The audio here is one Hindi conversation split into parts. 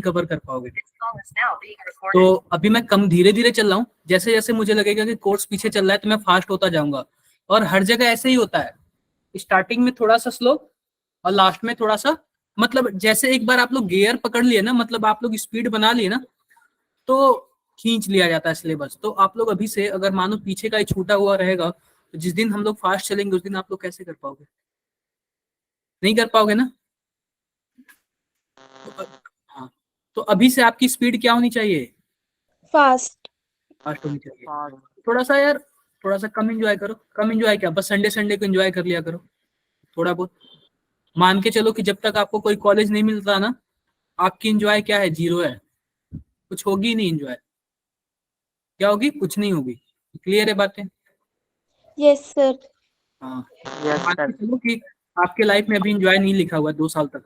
कवर कर पाओगे। तो अभी मैं कम धीरे धीरे चल रहा हूँ, जैसे जैसे मुझे लगेगा कि कोर्स पीछे चल रहा है तो मैं फास्ट होता जाऊंगा। और हर जगह ऐसे ही होता है, स्टार्टिंग में थोड़ा सा स्लो और लास्ट में थोड़ा सा, मतलब जैसे एक बार आप लोग गियर पकड़ लिए ना, मतलब आप लोग स्पीड बना लिए ना, तो खींच लिया जाता है सिलेबस। तो आप लोग अभी से अगर मानो पीछे का ही छूटा हुआ रहेगा, तो जिस दिन हम लोग फास्ट चलेंगे उस दिन आप लोग कैसे कर पाओगे? नहीं कर पाओगे ना। तो, हाँ, तो अभी से आपकी स्पीड क्या होनी चाहिए? फास्ट। फास्ट होनी चाहिए। थोड़ा सा यार, थोड़ा सा कम एंजॉय करो। कम एंजॉय क्या, बस संडे संडे को एंजॉय कर लिया करो थोड़ा बहुत। मान के चलो कि जब तक आपको कोई कॉलेज नहीं मिलता ना, आपकी एंजॉय क्या है, जीरो है। कुछ होगी नहीं एंजॉय। क्या होगी? कुछ नहीं होगी। क्लियर है बातें? Yes sir. हाँ। मान के चलो कि आपके लाइफ में अभी एंजॉय नहीं लिखा हुआ 2 साल तक,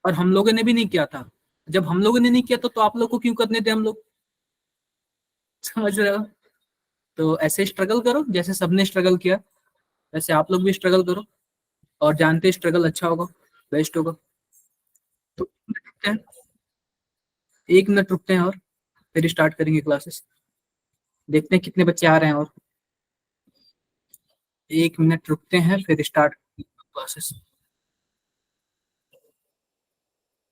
और हम लोगों ने भी नहीं किया था। जब हम लोगों ने नहीं किया तो आप लोग को क्यों करने थे हम लोग? समझ रहे हो? तो ऐसे स्ट्रगल करो जैसे सबने स्ट्रगल किया, वैसे आप लोग भी स्ट्रगल करो। और जानते स्ट्रगल अच्छा होगा, बेस्ट होगा। तो रुकते हैं, 1 मिनट रुकते हैं और फिर स्टार्ट करेंगे क्लासेस। देखते हैं कितने बच्चे आ रहे हैं। और 1 मिनट रुकते हैं फिर स्टार्ट क्लासेस।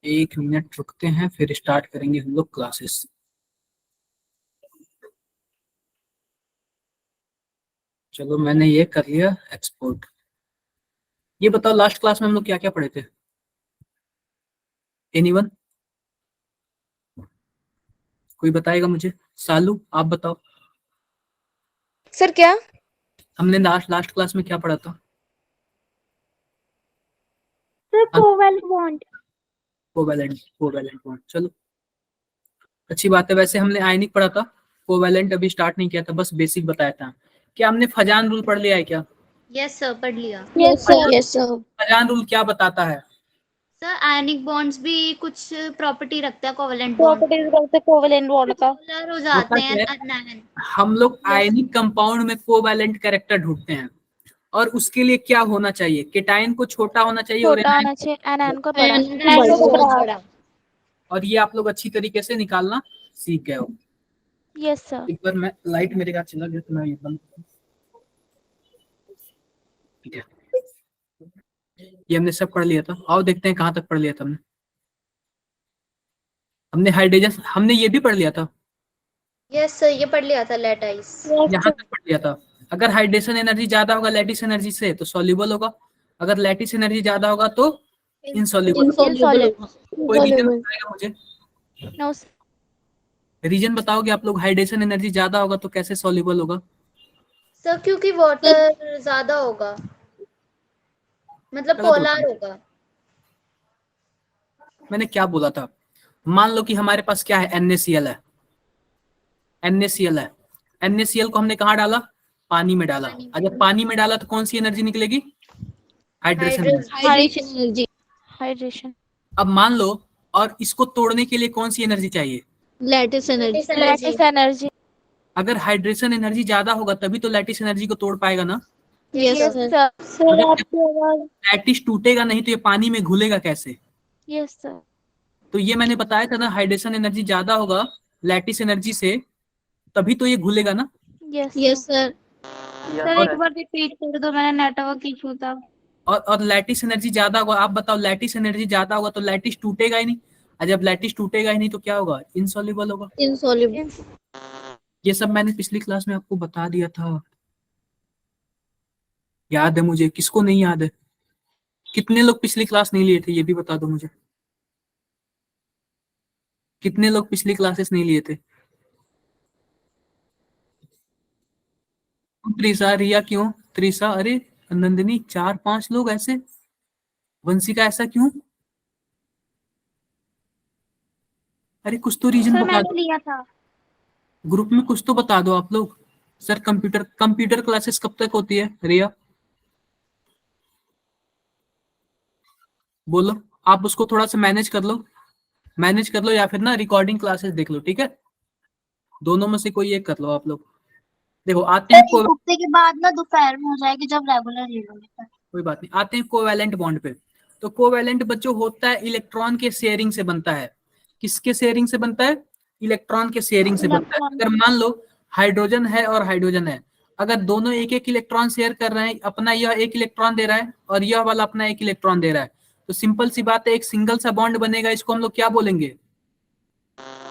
1 मिनट रुकते हैं फिर स्टार्ट करेंगे हम लोग क्लासेस। चलो मैंने ये कर लिया एक्सपोर्ट। ये बताओ लास्ट क्लास में हम लोग क्या क्या पढ़े थे? एनीवन? कोई बताएगा मुझे? सालू आप बताओ। सर क्या? हमने लास्ट लास्ट क्लास में क्या पढ़ा था? Sir covalent bond. Covalent, covalent bond. चलो अच्छी बात है। वैसे हमने आयनिक पढ़ा था, कोवैलेंट अभी स्टार्ट नहीं किया था, बस बेसिक बताया था। क्या हमने फजान रूल पढ़ लिया है क्या? यस सर, पढ़ लिया। Yes sir. Yes sir. Fajans rule क्या बताता है? सर आयनिक बॉन्ड्स भी कुछ प्रॉपर्टी रखता है कोवेलेंट बॉन्ड, प्रॉपर्टीज करते कोवेलेंट बॉन्ड का। पोलर हो होता जाते हैं क्या है, अनायन। हम लोग आयनिक कंपाउंड में कोवैलेंट कैरेक्टर ढूंढते हैं, और उसके लिए क्या होना चाहिए? केटाइन को छोटा होना चाहिए और छोटा एनायन होना चाहिए, एनायन को बड़ा। एनायन को बहुत बड़ा। और ये आप लोग अच्छी तरीके से निकालना सीख गए हो। Yes sir. एक बार मैं लाइट मेरे का चला गया तो मैं ये बंद करूं। ठीक है, ये हमने सब पढ़ लिया था। आओ देखते हैं कहाँ तक पढ़ लिया था हमने। हमने हाइड्रोजन, हमने ये भी पढ़ लिया था। यस सर, ये पढ़ लिया था लैटाइस। यहाँ तक पढ़ लिया था। अगर हाइड्रेशन एनर्जी ज्यादा होगा लैटिस एनर्जी से तो सॉल्युबल होगा, अगर लैटिस एनर्जी ज्यादा होगा तो इनसॉल्युबल। कोई रीजन बताएगा मुझे? नो रीजन बताओगे आप लोग? हाइड्रेशन एनर्जी ज्यादा होगा तो कैसे सॉल्युबल होगा? सर क्योंकि वाटर ज्यादा होगा, मतलब गलत पोलर होगा। होगा। मैंने क्या बोला था? मान लो कि हमारे पास क्या है, NaCl है। NaCl है, NaCl को हमने कहाँ डाला? पानी में डाला। और जब पानी में डाला तो कौन सी एनर्जी निकलेगी? Hydration energy. Hydration energy. Hydration. अब मान लो, और इसको तोड़ने के लिए कौन सी एनर्जी चाहिए? Lattice energy. Lattice energy. अगर हाइड्रेशन एनर्जी ज्यादा होगा तभी तो लैटिस एनर्जी को तोड़ पाएगा ना। Yes yes sir. Sir. Sir अगर आपकी आवाज। लैटिस टूटेगा नहीं तो ये पानी में घुलेगा कैसे? Yes sir. तो ये मैंने बताया था ना, हाइड्रेशन एनर्जी ज्यादा होगा लैटिस एनर्जी से, तभी तो ये घुलेगा ना। Yes yes sir. Sir. Sir और एक बार रिपीट कर दो, मैंने नेटवर्क इशू था। और लैटिस एनर्जी ज्यादा होगा। आप बताओ, लैटिस एनर्जी ज्यादा होगा तो लैटिस टूटेगा ही नहीं, और जब लैटिस टूटेगा ही नहीं तो क्या होगा? इनसॉल्युबल होगा। इनसॉल्युबल। ये सब मैंने पिछली क्लास में आपको बता दिया था, याद है मुझे? किसको नहीं याद है? कितने लोग पिछली क्लास नहीं लिए थे ये भी बता दो मुझे। कितने लोग पिछली क्लासेस नहीं लिए थे? त्रिसा, रिया क्यों? त्रिसा, अरे नंदिनी, 4-5 लोग ऐसे। वंशिका ऐसा क्यों? अरे कुछ तो रीजन सर बता मैंने दो लिया था। ग्रुप में, कुछ तो बता दो आप लोग। सर कंप्यूटर कंप्यूटर क्लासेस कब तक होती है रिया? बोलो। आप उसको थोड़ा सा मैनेज कर लो, मैनेज कर लो, या फिर ना रिकॉर्डिंग क्लासेस देख लो, ठीक है? दोनों में से कोई एक कर लो आप लोग। देखो आते हैं एक हफ्ते के बाद ना दोपहर में हो जाएगी जब रेगुलर ले लोगे। कोई बात नहीं, आते हैं कोवैलेंट बॉन्ड पे। तो कोवैलेंट बच्चों होता है इलेक्ट्रॉन के शेयरिंग से बनता है। किसके शेयरिंग से बनता है? इलेक्ट्रॉन के शेयरिंग से बनता है। अगर मान लो हाइड्रोजन है और हाइड्रोजन है, अगर दोनों एक एक इलेक्ट्रॉन शेयर कर रहे हैं, अपना यह एक इलेक्ट्रॉन दे रहा है और यह वाला अपना एक इलेक्ट्रॉन दे रहा है, तो सिंपल सी बात है, एक सिंगल सा बॉन्ड बनेगा। इसको हम लोग क्या बोलेंगे?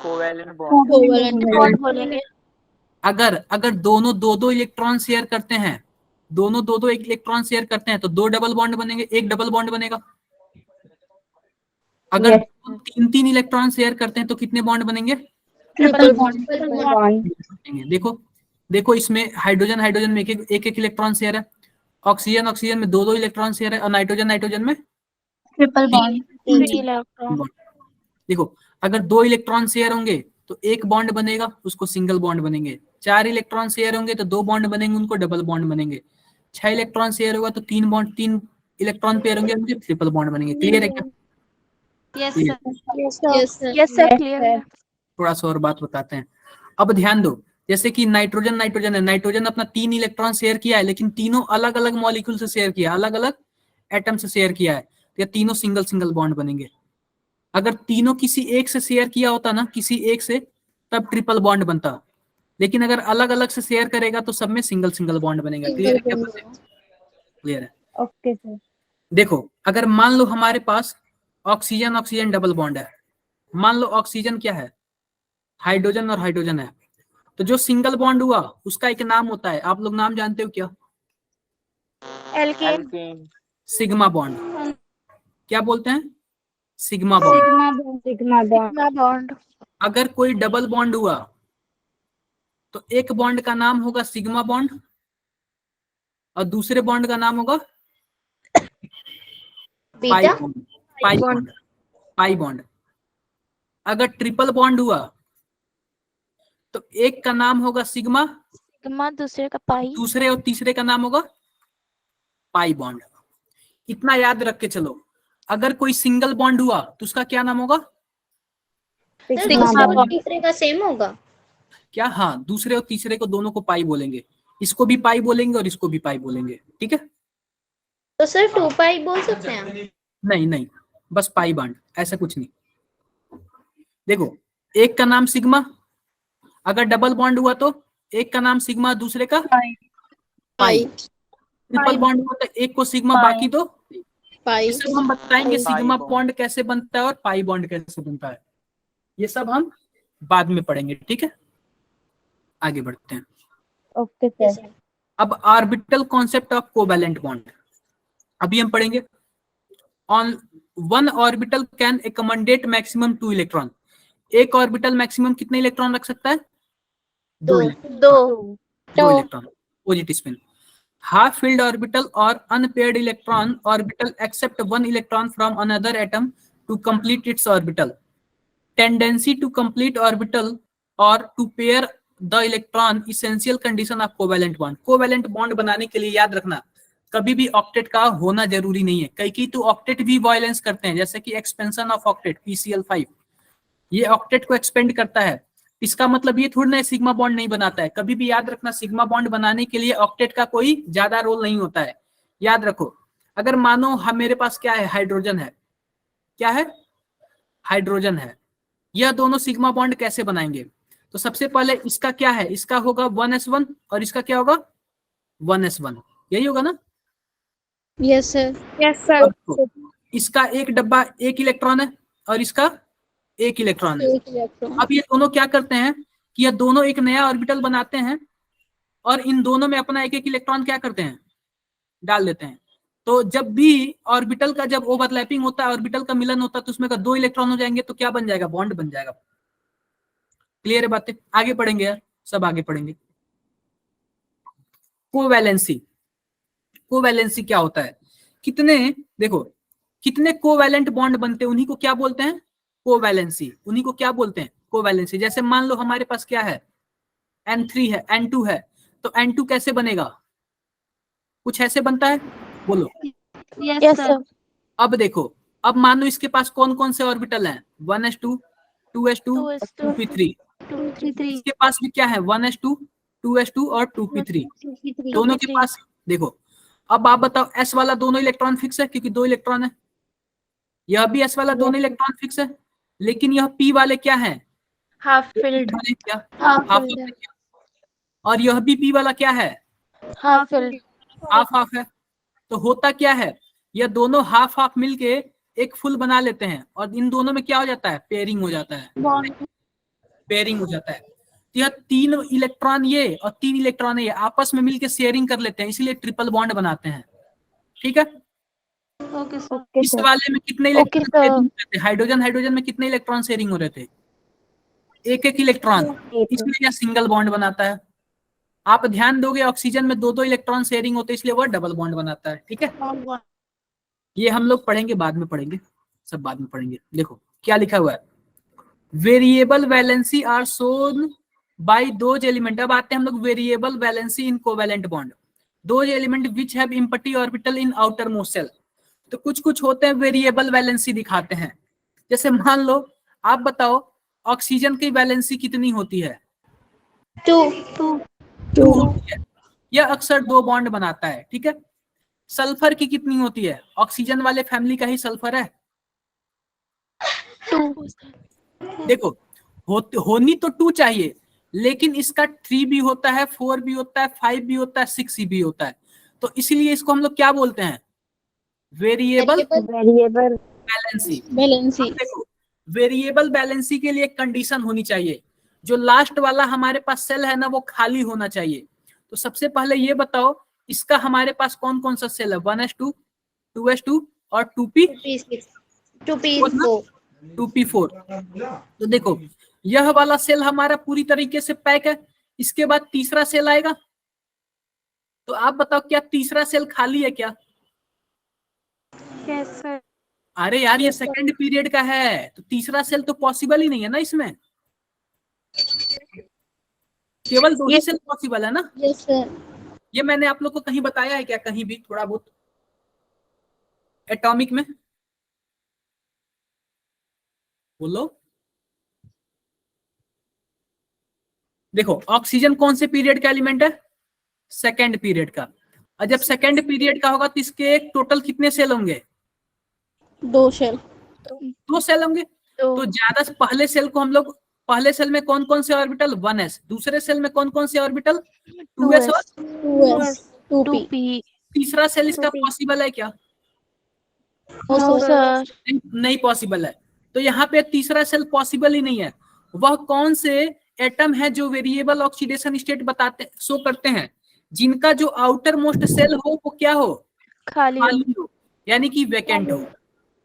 Covalent bond. कोवैलेंट बॉन्ड बोलेंगे। अगर अगर दोनों दो दो इलेक्ट्रॉन शेयर करते हैं, दोनों दो दो एक इलेक्ट्रॉन शेयर करते हैं, तो दो डबल बॉन्ड बनेंगे, एक डबल बॉन्ड बनेगा। अगर तीन तीन इलेक्ट्रॉन शेयर करते हैं तो कितने बॉन्ड बनेंगे? ट्रिपल बॉन्ड बनेंगे। देखो देखो, इसमें हाइड्रोजन हाइड्रोजन में एक एक इलेक्ट्रॉन शेयर है, ऑक्सीजन ऑक्सीजन में दो दो इलेक्ट्रॉन शेयर है, और नाइट्रोजन नाइट्रोजन में ट्रिपल बॉन्ड इलेक्ट्रॉन। देखो, अगर दो इलेक्ट्रॉन शेयर होंगे तो एक बॉन्ड बनेगा, उसको सिंगल बॉन्ड बनेंगे। चार इलेक्ट्रॉन शेयर होंगे तो दो बॉन्ड बनेंगे, उनको डबल बॉन्ड बनेंगे। 6 इलेक्ट्रॉन शेयर होगा तो तीन बॉन्ड, तीन इलेक्ट्रॉन पेयर होंगे, उनके ट्रिपल बॉन्ड बनेंगे। क्लियर है क्या? Yes Clear। Sir, yes sir, yes sir, clear. थोड़ा सा और बात बताते हैं। अब ध्यान दो, जैसे कि नाइट्रोजन नाइट्रोजन है, नाइट्रोजन अपना 3 इलेक्ट्रॉन शेयर किया है, लेकिन तीनों अलग अलग मॉलिक्यूल से शेयर किया, अलग अलग एटम से शेयर किया है, तो ये तीनों सिंगल सिंगल बॉन्ड बनेंगे। अगर तीनों किसी एक से शेयर किया होता ना, किसी एक से, तब ट्रिपल बॉन्ड बनता, लेकिन अगर अलग अलग से शेयर करेगा तो सब में सिंगल सिंगल बॉन्ड बनेगा। क्लियर है क्या? क्लियर है। Okay sir. देखो, अगर मान लो हमारे पास ऑक्सीजन ऑक्सीजन डबल बॉन्ड है, मान लो ऑक्सीजन क्या है? हाइड्रोजन और हाइड्रोजन है, तो जो सिंगल बॉन्ड हुआ उसका एक नाम होता है, आप लोग नाम जानते हो क्या? एल्केन। एल्केन। Sigma bond. क्या बोलते हैं? Sigma bond. Sigma bond. अगर कोई डबल बॉन्ड हुआ तो एक बॉन्ड का नाम होगा सिग्मा बॉन्ड और दूसरे बॉन्ड का नाम होगा पाई बीटा, bond. Pi bond, pi bond. अगर ट्रिपल बॉन्ड हुआ तो एक का नाम होगा सिग्मा, सिग्मा दूसरे का पाई। दूसरे और तीसरे का नाम होगा पाई बॉन्ड। इतना याद रख के चलो, अगर कोई सिंगल बॉन्ड हुआ तो उसका क्या नाम होगा? सर दूसरे और तीसरे का सेम होगा क्या? हाँ, दूसरे और तीसरे को दोनों को पाई बोलेंगे, इसको भी पाई बोलेंगे और इसको भी पाई बोलेंगे। ठीक है? तो सर 2 पाई बोल सकते हैं हम? नहीं नहीं, बस पाई बॉन्ड, ऐसा कुछ नहीं। देखो, एक का नाम सिग्मा, अगर डबल बॉन्ड हुआ तो एक का नाम सिग्मा, दूसरे का पाई। ट्रिपल बॉन्ड हुआ तो एक को सिग्मा, बाकी दो पाई। ये सब हम बताएंगे, सिग्मा बॉन्ड कैसे बनता है और पाई बॉन्ड कैसे बनता है, ये सब हम बाद में पढ़ेंगे। ठीक है? आगे बढ़ते हैं। Okay sir. अब orbital concept of covalent bond अभी हम पढ़ेंगे। On one orbital can accommodate maximum 2 electron. एक ऑर्बिटल मैक्सिमम कितने इलेक्ट्रॉन रख सकता है? 2 electron positive spin. Half filled orbital or unpaired electron orbital accept one electron from another atom to complete its orbital. Tendency to complete orbital or to pair the electron essential condition of covalent bond. covalent bond बनाने के लिए याद रखना, कभी भी ऑक्टेट का होना जरूरी नहीं है। कई तो ऑक्टेट भी वायलेंस करते हैं, जैसे कि एक्सपेंशन ऑफ ऑक्टेट PCl5, ये ऑक्टेट को एक्सपेंड करता है। इसका मतलब ये थोड़ी ना सिग्मा बॉन्ड नहीं बनाता है। कभी भी याद रखना, सिग्मा बॉन्ड बनाने के लिए ऑक्टेट का कोई ज्यादा रोल नहीं होता है। याद रखो, अगर मानो हम, मेरे पास क्या है? हाइड्रोजन है। क्या है? हाइड्रोजन है। यह दोनों सिग्मा बॉन्ड कैसे बनाएंगे? तो सबसे पहले इसका क्या है? इसका होगा 1s1 और इसका क्या होगा? 1s1। यही होगा ना? Yes sir, yes sir. इसका एक डब्बा एक इलेक्ट्रॉन है और इसका एक इलेक्ट्रॉन है। अब ये दोनों क्या करते हैं कि ये दोनों एक नया ऑर्बिटल बनाते हैं और इन दोनों में अपना एक एक इलेक्ट्रॉन क्या करते हैं? डाल देते हैं। तो जब भी ऑर्बिटल का जब ओवरलैपिंग होता है, ऑर्बिटल का मिलन होता है, तो उसमें का 2 इलेक्ट्रॉन हो जाएंगे, तो क्या बन जाएगा? बॉन्ड बन जाएगा। क्लियर है बातें? आगे पढ़ेंगे यार, सब आगे पढ़ेंगे। कोवैलेंसी। कोवैलेंसी क्या होता है? कितने, देखो, कितने कोवैलेंट बॉन्ड बनते हैं उन्हीं को क्या बोलते हैं? कोवैलेंसी। उन्हीं को क्या बोलते हैं? कोवैलेंसी। जैसे मान लो हमारे पास क्या है? N3 है, N2 है, तो N2 कैसे बनेगा? कुछ ऐसे बनता है, बोलो। Yes sir. अब देखो, अब मान लो इसके पास कौन कौन से ऑर्बिटल हैं? 1s2, 2s2, 2p3। इसके पास भी क्या है? 1s2, 2s2 और 2p3। दोनों के पास देखो। अब आप बताओ, s वाला दोनों इलेक्ट्रॉन फिक्स है क्योंकि 2 इलेक्ट्रॉन है। यह भी s वाला दोनों इलेक्ट्रॉन फिक्स है। लेकिन यह पी वाले क्या है, हाफ फिल्ड, वाले क्या, हाफ हाफ filled है। और यह भी पी वाला क्या है, हाफ फिल्ड, हाफ हाफ है। तो होता क्या है, यह दोनों हाफ हाफ मिलके एक फुल बना लेते हैं और इन दोनों में क्या हो जाता है, पेयरिंग हो जाता है, बॉन्ड पेयरिंग हो जाता है। तो यह 3 इलेक्ट्रॉन ये और 3 इलेक्ट्रॉन ये आपस में मिलके शेयरिंग कर लेते हैं, इसलिए ट्रिपल बॉन्ड बनाते हैं। ठीक है, ओके सर। ओके इस सर, वाले में कितने ओके इलेक्ट्रॉन सर, शेयरिंग हो रहे थे, हाइड्रोजन हाइड्रोजन में कितने इलेक्ट्रॉन शेयरिंग हो रहे थे, एक एक इलेक्ट्रॉन, इसलिए यह सिंगल बॉन्ड बनाता है। आप ध्यान दोगे ऑक्सीजन में 2 2 इलेक्ट्रॉन शेयरिंग होते हैं, इसलिए वह डबल बॉन्ड बनाता है। ठीक है, ये हम लोग पढ़ेंगे, बाद में पढ़ेंगे, सब बाद में पढ़ेंगे। देखो क्या लिखा हुआ है, variable valency are shown by those element. अब आते हैं हम लोग variable valency in covalent bond, those element which have empty orbital in outermost shell. तो कुछ कुछ होते हैं वेरिएबल वैलेंसी दिखाते हैं, जैसे मान लो आप बताओ ऑक्सीजन की वैलेंसी कितनी होती है, 2 2 होती है, यह अक्सर 2 बॉन्ड बनाता है। ठीक है, सल्फर की कितनी होती है, ऑक्सीजन वाले फैमिली का ही सल्फर है। 2 देखो होनी तो 2 चाहिए, लेकिन इसका 3 भी होता है, 4 भी होता है, 5 भी होता है, 6 भी होता है। तो इसलिए इसको हम लोग क्या बोलते हैं, वेरिएबल वेरिएबल बैलेंसी। बैलेंसी। देखो वेरिएबल बैलेंसी के लिए एक कंडीशन होनी चाहिए, जो लास्ट वाला हमारे पास सेल है ना वो खाली होना चाहिए। तो सबसे पहले ये बताओ इसका हमारे पास कौन कौन सा सेल है, 1s2 2s2 और 2p4। तो देखो यह वाला सेल हमारा पूरी तरीके से पैक है, इसके बाद तीसरा सेल आएगा। तो आप बताओ क्या तीसरा सेल खाली है क्या, यस सर, अरे यार ये सेकंड पीरियड का है, तो तीसरा सेल तो पॉसिबल ही नहीं है ना, इसमें केवल 2 ही सेल पॉसिबल है ना। Yes sir. ये मैंने आप लोग को कहीं बताया है क्या, कहीं भी थोड़ा बहुत एटॉमिक में, बोलो। देखो ऑक्सीजन कौन से पीरियड का एलिमेंट है, सेकंड पीरियड का। और जब सेकंड पीरियड का होगा तो इसके टोटल कितने सेल होंगे, 2 शेल। 2 सेल होंगे। तो ज्यादा से पहले सेल को हम लोग, पहले सेल में कौन कौन से ऑर्बिटल, 1s, दूसरे सेल में कौन कौन से ऑर्बिटल, 2s और 2s 2p। 2p, तीसरा सेल इसका पॉसिबल है क्या, नो सर, नहीं पॉसिबल है। तो यहाँ पे तीसरा सेल पॉसिबल ही नहीं है। वह कौन से एटम है जो वेरिएबल ऑक्सीडेशन स्टेट बताते शो करते हैं, जिनका जो आउटर मोस्ट सेल हो वो क्या हो, खाली हो, खाली हो, यानी कि वैकेंट हो।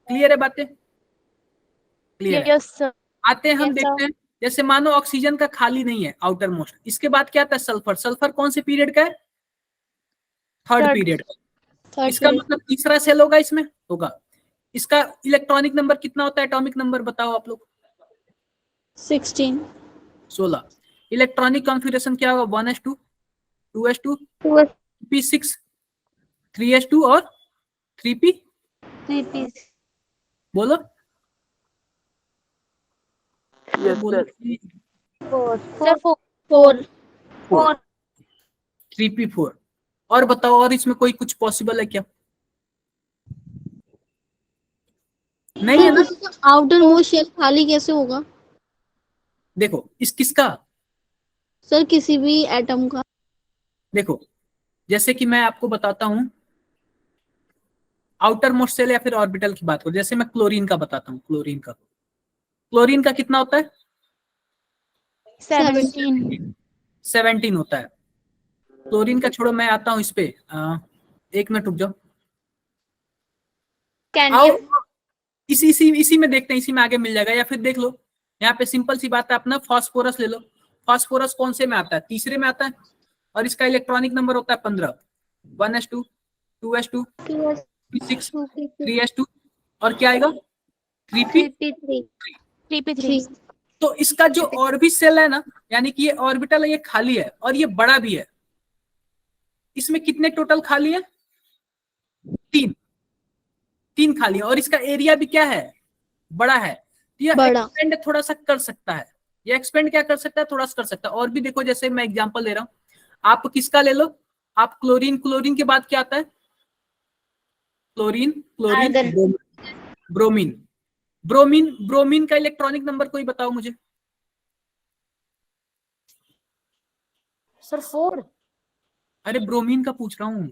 क्लियर है बातें, क्लियर है। यस सर, आते हैं हम Yes, देखते हैं, जैसे मानो ऑक्सीजन का खाली नहीं है आउटर मोस्ट, इसके बाद क्या आता है सल्फर, सल्फर कौन से पीरियड का है, थर्ड Third. पीरियड का। थर्ड इसका मतलब तीसरा सेल होगा, इसमें होगा। इसका इलेक्ट्रॉनिक नंबर कितना होता है, एटॉमिक नंबर बताओ आप लोग, 16 16। इलेक्ट्रॉनिक कॉन्फ़िगरेशन क्या होगा, 1s2 2s2 p6 3s2 और 3p, 3p बोलो यस बोलो सर। Sir 4 3p4। और बताओ और इसमें कोई कुछ पॉसिबल है क्या, नहीं है ना। आउटर मोस्ट शेल खाली कैसे होगा देखो इस किसका, सर, किसी भी एटम का। देखो जैसे कि मैं आपको बताता हूं आउटर मोस्ट सेल या फिर ऑर्बिटल की बात करो, जैसे मैं क्लोरीन का बताता हूँ, क्लोरीन का कितना होता है, 17, 17 होता है। क्लोरीन का छोड़ो, मैं आता हूँ इस पे, एक मिनट रुक जाओ, कैन आओ यू इसी में देखते हैं, इसी में आगे मिल जाएगा, या फिर देख लो यहाँ पे सिंपल सी बात है, अपना फास्फोरस ले लो। फास्फोरस कौन से में आता है, तीसरे में आता है, और इसका इलेक्ट्रॉनिक नंबर होता है 15, 1s2 2s2 p6 3s2 और क्या आएगा 3p। 3p3, तो इसका जो और भी सेल है ना, यानी कि ये ऑर्बिटल है, ये खाली है और ये बड़ा भी है। इसमें कितने टोटल खाली है, 3 खाली है, और इसका एरिया भी क्या है, बड़ा है। तो ये बड़ा। एक्सपेंड थोड़ा सा कर सकता है, ये एक्सपेंड क्या कर सकता है, थोड़ा सा कर सकता है। और भी देखो, जैसे मैं एग्जांपल दे रहा हूँ, आप किसका ले लो, आप क्लोरीन के बाद क्या आता है, क्लोरीन आर्गन। ब्रोमीन, ब्रोमीन का इलेक्ट्रॉनिक नंबर कोई बताओ मुझे। सर 4। अरे ब्रोमीन का पूछ रहा हूँ।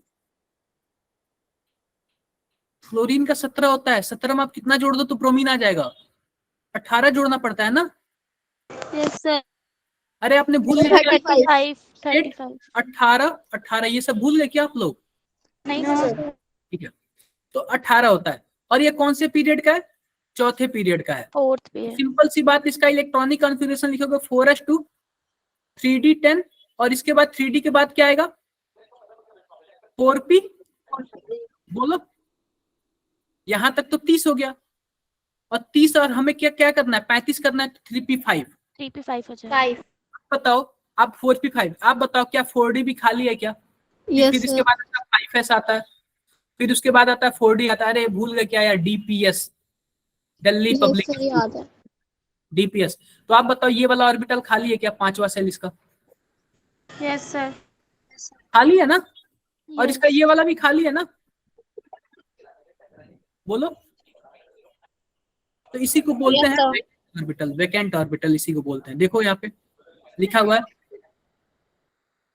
फ्लोरीन का 17 होता है, 17 में आप कितना जोड़ दो तो ब्रोमीन आ जाएगा? 18 जोड़ना पड़ता है ना। Yes sir. अरे आपने भूल गए क्या? 35 18 ये सब भूल गए क्या आप लोग? नहीं नो सर। सर। ठीक है, तो 18 होता है। और ये कौन से पीरियड का है? चौथे पीरियड का है। 4th पे सिंपल सी बात, इसका इलेक्ट्रॉनिक कॉन्फ़िगरेशन लिखोगे 4s2 3d10, और इसके बाद 3d के बाद क्या आएगा? 4p। बोलो, यहां तक तो 30 हो गया, और 30 और हमें क्या क्या करना है? 35 करना है, तो 3p5। 3p5 हो जाएगा। 5। बताओ आप 4p5, आप बताओ क्या 4d भी खाली है क्या? यस फिर इसके सर। बाद 5s आता है, फिर उसके बाद आता है 4d आता है। अरे भूल गए क्या यार? DPS, Delhi yes public sir याद है। डीपीएस। तो आप बताओ ये वाला ऑर्बिटल खाली है क्या? पांचवा सेल इसका यस सर। खाली है ना? और Yes. इसका ये वाला भी खाली है ना? बोलो। तो इसी को बोलते Yes, हैं sir. ऑर्बिटल, वैकेंट ऑर्बिटल इसी को बोलते हैं। देखो यहाँ पे लिखा हुआ है,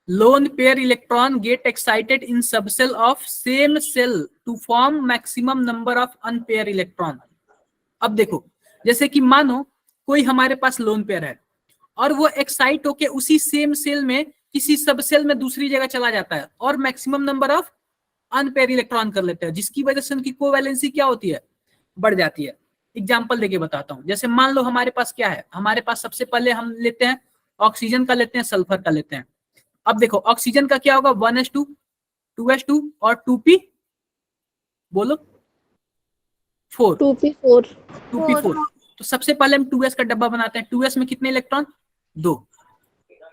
lone pair electron get excited in subcell of same cell to form maximum number of unpair electron। अब देखो, जैसे कि मानो कोई हमारे पास लोन पेयर है और वो एक्साइट होके उसी सेम सेल में किसी सब सेल में दूसरी जगह चला जाता है और maximum number of unpair electron कर लेते हैं, जिसकी वजह से उनकी कोवैलेंसी क्या होती है? बढ़ जाती है। एग्जांपल देके बताता हूं। जैसे मान लो हमारे पास क्या है, हमारे पास सबसे पहले हम लेते हैं ऑक्सीजन का, लेते हैं सल्फर का लेते हैं। अब देखो ऑक्सीजन का क्या होगा? 1s2 2s2 और 2p, बोलो 4 2p4 2p4। तो सबसे पहले हम 2s का डब्बा बनाते हैं। 2s में कितने इलेक्ट्रॉन? 2।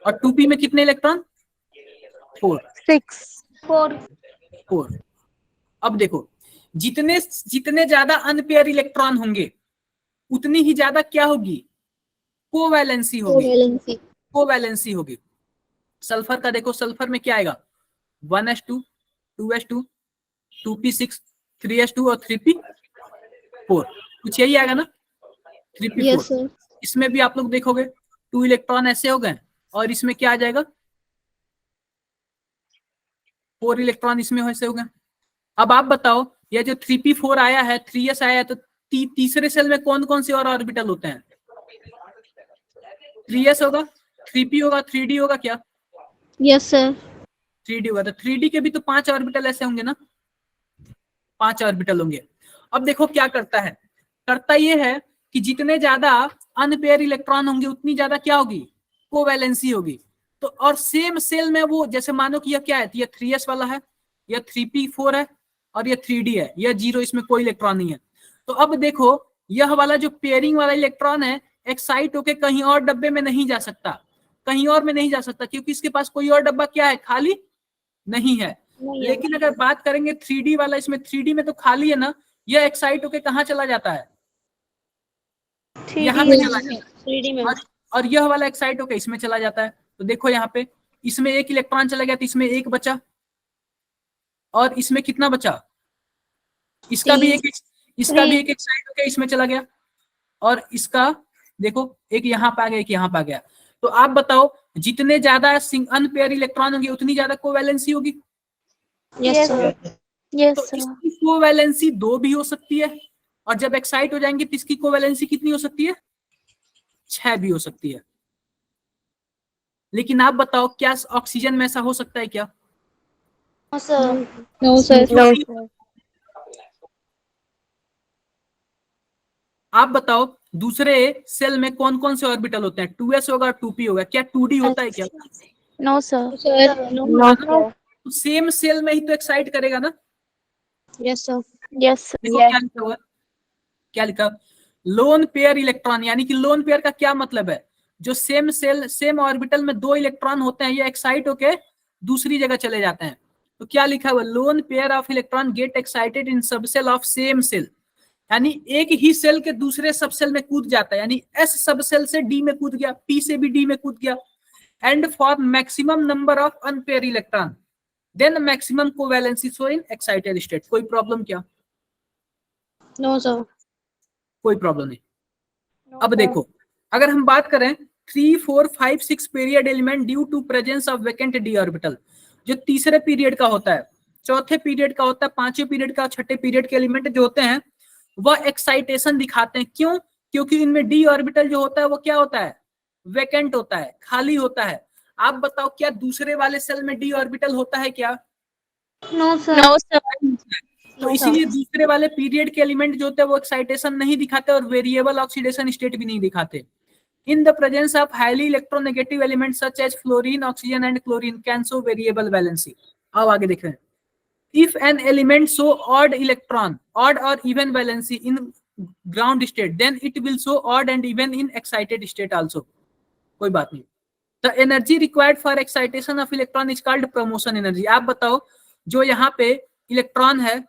और 2p में कितने इलेक्ट्रॉन? 4 4। 4। अब देखो, जितने जितने ज्यादा अनपेयर इलेक्ट्रॉन होंगे उतनी ही ज्यादा क्या होगी? कोवैलेंसी होगी। कोवैलेंसी। कोवैलेंसी होगी। सल्फर का देखो, सल्फर में क्या आएगा? 1s2 2s2 2p6 3s2 और 3p4। कुछ यही आएगा ना? 3p4। Yes sir. इसमें भी आप लोग देखोगे 2 इलेक्ट्रॉन ऐसे हो गए, और इसमें क्या आ जाएगा? 4 इलेक्ट्रॉन इसमें ऐसे हो गए। अब आप बताओ, ये जो 3p4 आया है, 3s आया है, तो तीसरे सेल में कौन कौन से और ऑर्बिटल होते हैं? 3s होगा, 3p होगा, 3d होगा क्या? Yes sir. 3d होगा। तो 3d के भी तो 5 ऑर्बिटल ऐसे होंगे ना? 5 ऑर्बिटल होंगे। अब देखो क्या करता है, करता ये है कि जितने ज्यादा अनपेयर इलेक्ट्रॉन होंगे उतनी ज्यादा क्या होगी? कोवैलेंसी होगी। तो और सेम सेल में वो, जैसे मानो कि यह क्या है, यह 3s वाला है, यह 3p4 है, और यह 3d है, यह 0, इसमें कोई इलेक्ट्रॉन नहीं है। तो अब देखो, यह वाला जो पेयरिंग वाला इलेक्ट्रॉन है, एक्साइट होके कहीं और डब्बे में नहीं जा सकता, कहीं और में नहीं जा सकता, क्योंकि इसके पास कोई और डब्बा क्या है? खाली नहीं है। लेकिन अगर बात करेंगे 3D वाला, इसमें 3D में तो खाली है ना, यह एक्साइट होके कहाँ चला जाता है? यहाँ पे चला जाता है। 3D में। और यह वाला एक्साइट होके इसमें चला जाता है। तो देखो यहाँ पे, इसमें एक इलेक्ट्रॉन चला गया तो इसमें एक बचा, और इसमें कितना बचा? इसका भी एक एक्साइट होके इसमें चला गया, और इसका देखो एक यहाँ पे आ गया, एक यहाँ पे आ गया। तो आप बताओ, जितने ज्यादा अनपेयर इलेक्ट्रॉन होंगे उतनी ज्यादा कोवैलेंसी होगी। Yes sir. Yes, तो sir. इसकी कोवैलेंसी 2 भी हो सकती है, और जब एक्साइट हो जाएंगे तो इसकी कोवैलेंसी कितनी हो सकती है? 6 भी हो सकती है। लेकिन आप बताओ, क्या ऑक्सीजन में ऐसा हो सकता है क्या? No sir. आप बताओ, दूसरे सेल में कौन कौन से ऑर्बिटल होते हैं? 2s होगा, 2p होगा, क्या 2d होता है क्या? No, sir. सर। तो सेम सेल में ही तो एक्साइट करेगा ना? Yes sir. Yes, sir. देखो क्या लिखा हुआ है, क्या लिखा? लोन पेयर इलेक्ट्रॉन, यानी कि लोन पेयर का क्या मतलब है? जो सेम सेल सेम ऑर्बिटल में 2 इलेक्ट्रॉन होते हैं, ये एक्साइट होके दूसरी जगह चले जाते हैं। तो क्या लिखा हुआ? Lone pair of electron get excited in subshell of same shell, यानी एक ही सेल के दूसरे सबसेल में कूद जाता है, यानी एस सबसेल से डी में कूद गया, पी से भी डी में कूद गया, and for maximum number of unpair electron, then maximum covalency so in excited state. कोई प्रॉब्लम क्या? No sir. कोई प्रॉब्लम नहीं। अब देखो, अगर हम बात करें 3, 4, 5, 6 period element due to presence of vacant D orbital, जो तीसरे पीरियड का होता है, चौथे पीरियड का होता है, पांचवें पीरियड का, छठे पीरियड के एलिमेंट जो होते हैं वह एक्साइटेशन दिखाते हैं। क्यों? क्योंकि इनमें डी ऑर्बिटल जो होता है वो क्या होता है? वैकेंट होता है, खाली होता है। आप बताओ क्या दूसरे वाले सेल में डी ऑर्बिटल होता है क्या? No sir. No, sir. तो इसीलिए दूसरे वाले पीरियड के एलिमेंट जो होते हैं वो एक्साइटेशन नहीं दिखाते और वेरिएबल ऑक्सीडेशन स्टेट भी नहीं दिखाते। In the presence of highly electronegative elements such as fluorine, oxygen and chlorine can show variable valency. अब आगे देख रहे हैं, if an element show odd electron, odd or even valency in ground state, then it will show odd and even in excited state also. कोई बात नहीं। The energy required for excitation of electron is called promotion energy. आप बताओ, जो यहाँ पे इलेक्ट्रॉन है,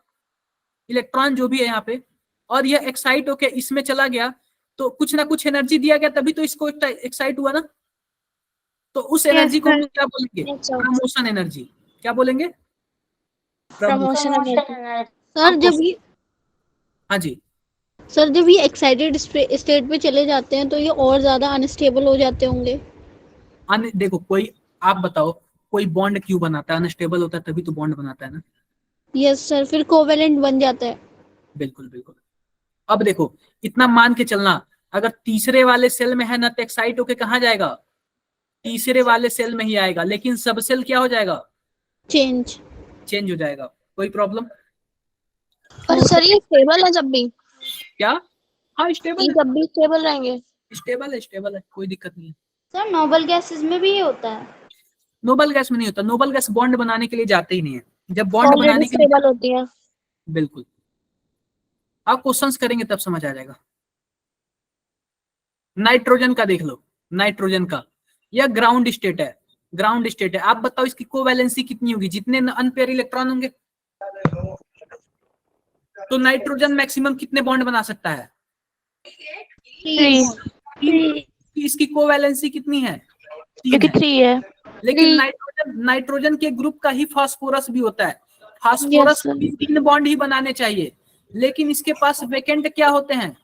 इलेक्ट्रॉन जो भी है यहाँ पे, और यह एक्साइट होके इसमें चला गया, तो कुछ ना कुछ एनर्जी दिया गया तभी तो इसको एक्साइट हुआ ना। तो उस एनर्जी को हम क्या बोलेंगे? Promotion energy. क्या बोलेंगे? Promotion energy. सर जब ये हाँ जी, सर जब ये एक्साइटेड स्टेट पे चले जाते हैं तो ये और ज्यादा अनस्टेबल हो जाते होंगे। देखो, कोई, आप बताओ, कोई बॉन्ड क्यों बनाता है? अनस्टेबल होता है तभी तो बॉन्ड बनाता है ना। यस सर, फिर कोवेलेंट बन जाता है। बिल्कुल बिल्कुल। अब देखो, इतना मान के चलना, अगर तीसरे वाले सेल में है ना तो एक्साइट होके कहाँ जाएगा? तीसरे वाले सेल में ही आएगा, लेकिन सब सेल क्या हो जाएगा? चेंज हो जाएगा। कोई प्रॉब्लम? पर सर ये स्टेबल है जब भी, क्या? हाँ, स्टेबल है, जब भी स्टेबल रहेंगे। स्टेबल है, कोई दिक्कत नहीं है। सर नोबल गैसेस में भी ये होता है। नोबल गैस में नहीं होता, नोबल गैस बॉन्ड बनाने के लिए जाते ही नहीं है। जब बॉन्ड बनाने ऑलरेडी के लिए, स्टेबल होती है। बिल्कुल, आप क्वेश्चंस करेंगे तब समझ आ जाएगा। नाइट्रोजन का देख लो, नाइट्रोजन का, यह ग्राउंड स्टेट है, ग्राउंड स्टेट है। आप बताओ इसकी कोवैलेंसी कितनी होगी? जितने अनपेयर इलेक्ट्रॉन होंगे, तो नाइट्रोजन मैक्सिमम कितने बॉन्ड बना सकता है? 3. इसकी कोवैलेंसी कितनी है? 3 क्योंकि है। 3 है। लेकिन नाइट्रोजन के ग्रुप का ही फास्फोरस भी होता है। Phosphorus Yes, sir. भी 3 बॉन्ड ही बनाने चाहिए, लेकिन इसके पास वैकेंट क्या होते हैं?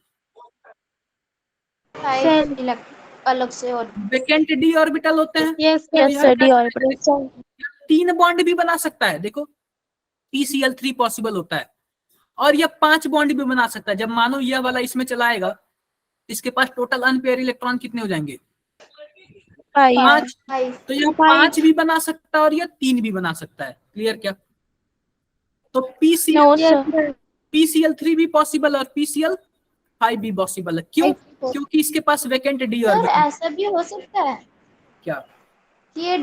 अलग से और वैकेंट डी ऑर्बिटल होते हैं। Yes, sir. D orbital. 3 bond भी बना सकता है। देखो, PCl3 पॉसिबल होता है, और यह 5 बॉन्ड भी बना सकता है। जब मानो यह वाला इसमें चलाएगा, इसके पास टोटल अनपेयर इलेक्ट्रॉन कितने हो जाएंगे? 5. 5। तो यह 5 भी बना सकता है और यह 3 भी बना सकता है। क्लियर क्या? तो No, sir. PCl3 भी पॉसिबल और PCl5 भी पॉसिबल है। क्यों? क्योंकि इसके पास वैकेंट डी सर ऑर्बिटल। ऐसा भी हो सकता है क्या? कि ये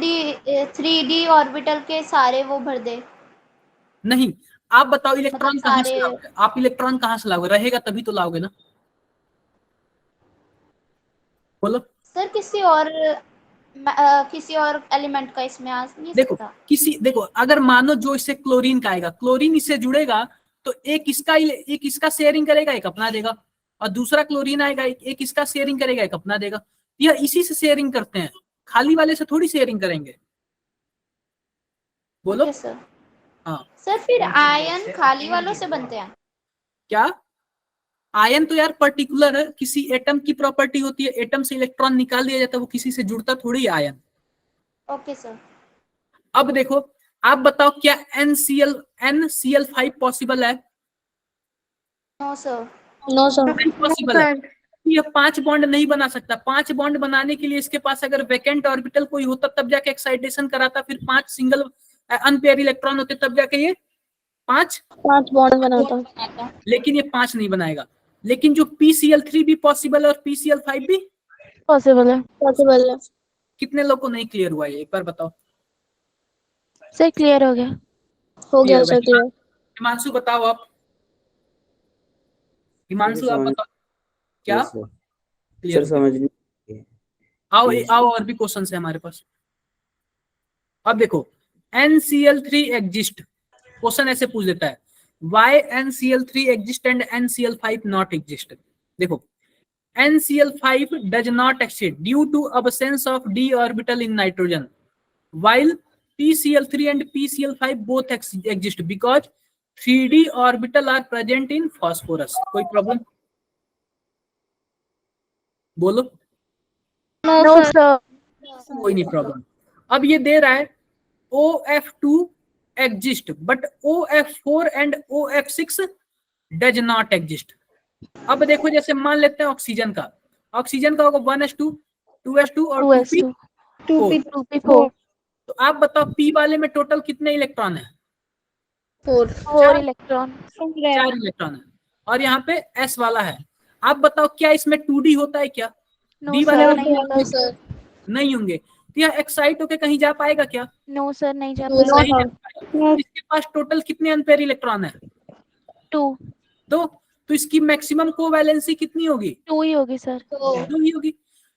3D ऑर्बिटल के सारे वो भर दे। नहीं, आप बताओ इलेक्ट्रॉन मतलब कहाँ से सारे- लाओगे? आप इलेक्ट्रॉन कहाँ से लाओगे? रहेगा तभी तो लाओगे ना। बोलो। सर किसी और एलिमेंट का इसमें आ नहीं देखो, सकता। देखो, अगर मानो जो इससे क्लोरीन का आएगा, क्लोरीन इससे जुड़ेगा तो एक इसका शेयरिंग करेगा, एक अपना देगा, और दूसरा क्लोरीन आएगा, एक इसका शेयरिंग करेगा, एक अपना देगा। यह इसी से शेयरिंग करते हैं, खाली वाले से थोड़ी शेयरिंग करेंगे। बोलो। Okay sir. हाँ, सर फिर आयन खाली वालों से बनते हैं। क्या? आयन तो यार पर्टिकुलर है, किसी एटम की प्रॉपर्टी होती है, एटम से इलेक्ट्रॉन निकाल दिया जाता है, वो किसी से जुड़ता थोड़ी है आयन। Okay sir. अब देखो, आप बताओ क्या NCl5 पॉसिबल है? No sir. No sir. Possible है। ये 5 बॉन्ड नहीं बना सकता। 5 बॉन्ड बनाने के लिए इसके पास अगर वैकेंट ऑर्बिटल कोई होता तब जाके एक्साइटेशन कराता, फिर 5 सिंगल अनपेयर इलेक्ट्रॉन होते तब जाके ये 5 बॉन्ड बनाता। लेकिन ये 5 नहीं बनाएगा। लेकिन जो PCl3 भी पॉसिबल है और PCl5 भी Possible है। पॉसिबल है। कितने लोग को नहीं क्लियर हुआ? ये एक बार बताओ। सर क्लियर हो गया। हो गया Clear सर, है। क्लियर। हिमांशु बताओ आप। हिमांशु आप बताओ क्या? Sir clear. समझ नहीं। आओ और भी क्वेश्चन है हमारे पास। अब देखो, NCl3 एग्जिस्ट, क्वेश्चन ऐसे पूछ देता है, why NCl3 exist and NCl5 not exist. देखो, NCl5 does not exist due to absence of d orbital in nitrogen, while PCl3 and PCl5 both exist because 3d orbital are present in phosphorus. कोई प्रॉब्लम? बोलो, नो सर। कोई नहीं प्रॉब्लम। अब ये दे रहा है OF2 exist but OF4 and OF6 does not exist. अब देखो जैसे मान लेते हैं ऑक्सीजन का होगा 1s2 2s2 और 2p 4। 2p4 तो आप बताओ P वाले में टोटल कितने इलेक्ट्रॉन है? 4 4 इलेक्ट्रॉन। 4 इलेक्ट्रॉन है। और यहाँ पे S वाला है। आप बताओ क्या इसमें 2D होता है क्या? नो D सर, वाले नहीं में होगा। सर नहीं होंगे। तो यह एक्साइट होके कहीं जा पाएगा क्या? नो सर, नहीं जा No, पाएगा। नहीं जा पाएगा। इसके पास टोटल कितने अनपेयर इलेक्ट्रॉन है? 2 तो इसकी मैक्सिमम कोवैलेंसी कितनी होगी? 2 ही होगी सर। 2 ही होगी।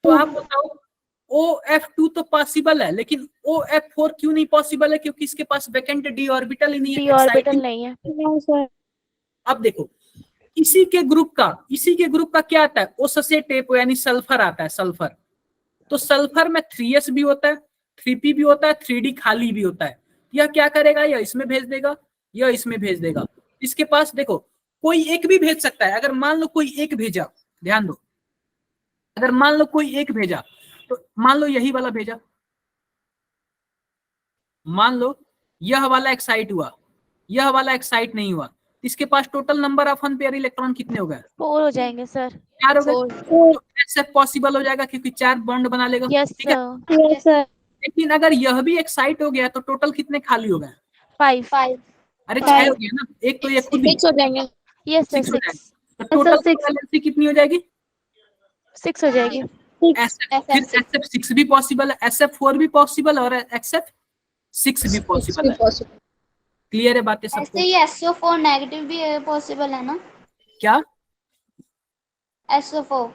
तो आप बताओ OF2 तो पॉसिबल है लेकिन OF4 क्यों नहीं पॉसिबल है? क्योंकि इसके पास वैकेंट d ऑर्बिटल ही नहीं है, डी ऑर्बिटल exciting। नहीं है। अब देखो इसी के ग्रुप का क्या आता है? ओसोसेटेप यानी सल्फर आता है, सल्फर। तो सल्फर में 3s भी होता है, 3p भी होता है, 3d खाली भी होता है। यह क्या करेगा? यह इसमें भेज देगा, यह इसमें भेज देगा। इसके पास देखो कोई एक भी भेज सकता है। अगर मान लो कोई एक भेजा, ध्यान दो, अगर मान लो कोई एक भेजा तो मान लो यही वाला भेजा, मान लो यह वाला एक्साइट हुआ, यह वाला एक्साइट नहीं हुआ। इसके पास total number of unpair electron कितने हो गए? 4 हो जाएंगे सर। 4 हो गए। तो ऐसे पॉसिबल हो जाएगा क्योंकि 4 बॉन्ड बना लेगा। यस ठीक है। सर। लेकिन अगर यह भी एक्साइट हो गया तो टोटल कितने खाली हो गए? 5। अरे 6 हो गया ना, एक तो ये खुद ही हो जाएंगे। यस सर, 6 हो 6 जाएगा। तो टोटल वैलेंसी कितनी हो जाएगी? 6 हो जाएगी। फिर SF6 भी पॉसिबल है, SF4 भी पॉसिबल और SF6 भी पॉसिबल है। क्लियर है बातें ऐसे सबको? ही SO4 नेगेटिव भी पॉसिबल है ना? क्या? SO4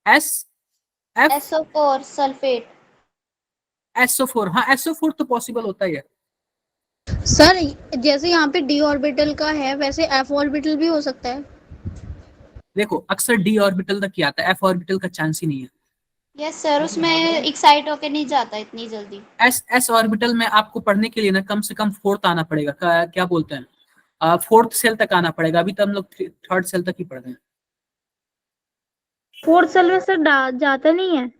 SF SO4 sulphate. SO4, हाँ SO4 तो पॉसिबल होता ही है। सर जैसे यहाँ पे d ऑर्बिटल का है वैसे f ऑर्बिटल भी हो सकता है। देखो अक्सर d ऑर्बिटल तक ही आता है, f ऑर्बिटल का चांस ही नहीं है। यस सर, उसमें एक्साइट होके नहीं जाता इतनी जल्दी। S ऑर्बिटल में आपको पढ़ने के लिए ना कम से कम 4th आना पड़ेगा, क्या बोलते हैं 4th सेल तक आना पड़ेगा। अभी तो हम लोग 3rd सेल तक ही पढ़ रहे हैं। 4th सेल में सर जाता नहीं है।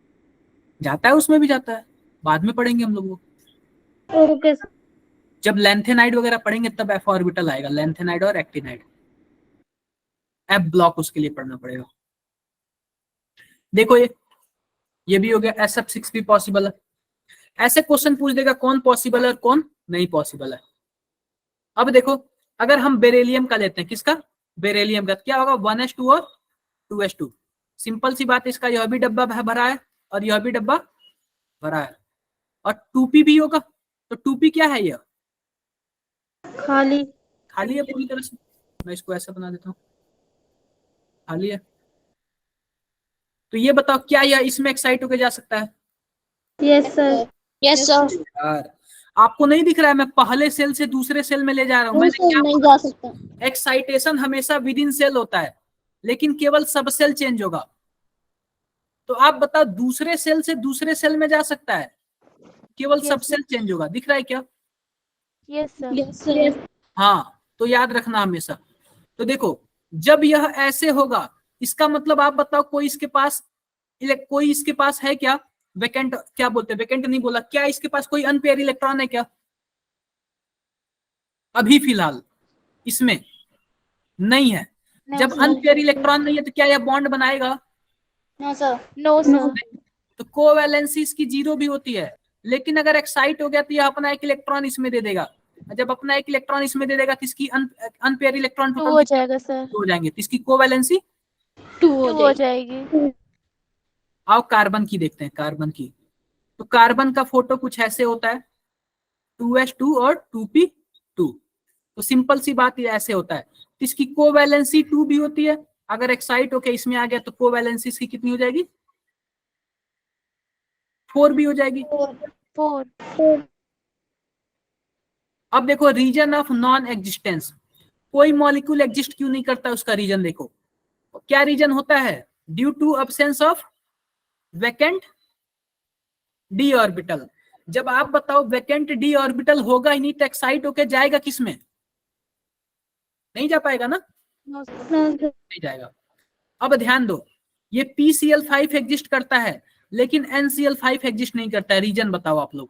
जाता है, उसमें भी जाता है, बाद में पढ़ेंगे हम लोग। ओके जब लेंथेनाइड वगैरह पढ़ेंगे तब f ऑर्बिटल आएगा, लेंथेनाइड और एक्टिनाइड। F ब्लॉक उसके लिए पढ़ना पड़ेगा। देखो ये भी हो गया, SF6 भी पॉसिबल है। ऐसे क्वेश्चन पूछ देगा कौन पॉसिबल है और कौन नहीं पॉसिबल है। अब देखो अगर हम बेरिलियम का लेते हैं, किसका? बेरिलियम का, क्या होगा? 1s2 और 2s2। सिंपल सी बात है, इसका यह भी डब्बा भरा है और यह भी डब्बा भरा है। और 2p भी होगा। तो 2p क्या है? यह खाली है पूरी तरह से। मैं इसको ऐसा बना देता हूँ, खाली है। तो ये बताओ क्या यह इसमें एक्साइट होके जा सकता है? Yes sir. Yes sir. यार आपको नहीं दिख रहा है? मैं पहले सेल से दूसरे सेल में ले जा रहा हूँ। मैंने क्या नहीं बोला? जा सकता। एक्साइटेशन हमेशा विद इन सेल होता है लेकिन केवल सब सेल चेंज होगा। तो आप बताओ दूसरे सेल से दूसरे सेल में जा सकता है, केवल सब सेल चेंज होगा। दिख रहा है क्या? Yes sir. Yes sir. हाँ, तो याद रखना हमेशा। तो देखो जब यह ऐसे होगा इसका मतलब आप बताओ कोई इसके पास है क्या वैकेंट? क्या बोलते हैं, वैकेंट नहीं बोला, क्या इसके पास कोई अनपेयर इलेक्ट्रॉन है क्या? अभी फिलहाल इसमें नहीं है। जब अनपेयर इलेक्ट्रॉन नहीं है तो क्या यह बॉन्ड बनाएगा? No sir. No sir. तो कोवैलेंसी इसकी 0 भी होती है। लेकिन अगर एक्साइट हो गया तो यह अपना एक इलेक्ट्रॉन इसमें दे देगा। जब अपना एक इलेक्ट्रॉन इसमें दे देगा तो इसकी अनपेयर इलेक्ट्रॉन 2 हो जाएगा सर। हो जाएंगे। तो इसकी कोवैलेंसी 2 हो जाएगी। आओ कार्बन की देखते हैं, कार्बन की। तो कार्बन का फोटो कुछ ऐसे होता है, 2s2 और 2p2। तो सिंपल सी बात ये ऐसे होता है। तो इसकी कोवैलेंसी 2 भी होती है। अगर एक्साइट होके इसमें आ गया तो कोवैलेंसी इसकी कितनी हो जाएगी? 4 भी हो जाएगी। 4। अब देखो रीजन ऑफ नॉन एग्जिस्टेंस, कोई मॉलिक्यूल एग्जिस्ट क्यों नहीं करता उसका रीजन देखो। क्या रीजन होता है? Due to absence of vacant D orbital. जब आप बताओ वैकेंट डी ऑर्बिटल होगा ही नहीं तो एक्साइट होके जाएगा किसमें? नहीं जा पाएगा ना, नहीं जाएगा। अब ध्यान दो, ये PCl5 एग्जिस्ट करता है लेकिन NCl5 एग्जिस्ट नहीं करता है। रीजन बताओ आप लोग।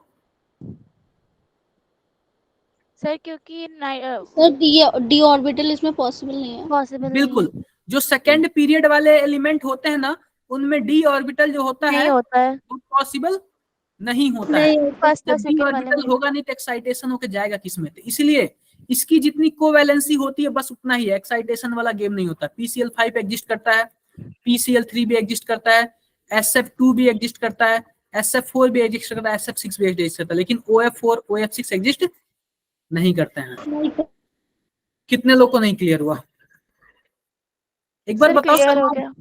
सर क्योंकि सर डी ऑर्बिटल इसमें पॉसिबल नहीं है। पॉसिबल नहीं बिल्कुल, जो सेकेंड पीरियड वाले एलिमेंट होते हैं ना, उनमें डी ऑर्बिटल जो होता नहीं है होता है। वो पॉसिबल नहीं होता है। नहीं, फर्स्ट और जब डी सेकंड वाले ऑर्बिटल में। होगा नहीं तो एक्साइटेशन होके जाएगा किसमें, तो इसलिए इसकी जितनी कोवैलेंसी होती है बस उतना ही है, एक्साइटेशन वाला गेम नहीं होता। PCl5 एग्जिस्ट करता है, PCl3 भी एग्जिस्ट करता है, SF2 भी एग्जिस्ट करता है, SF4 भी एग्जिस्ट करता है, SF6 भी एग्जिस्ट करता है, लेकिन OF4 OF6 एग्जिस्ट नहीं करते हैं। कितने लोग को नहीं क्लियर हुआ? एक बार सर बताओ, क्लियर हो गया।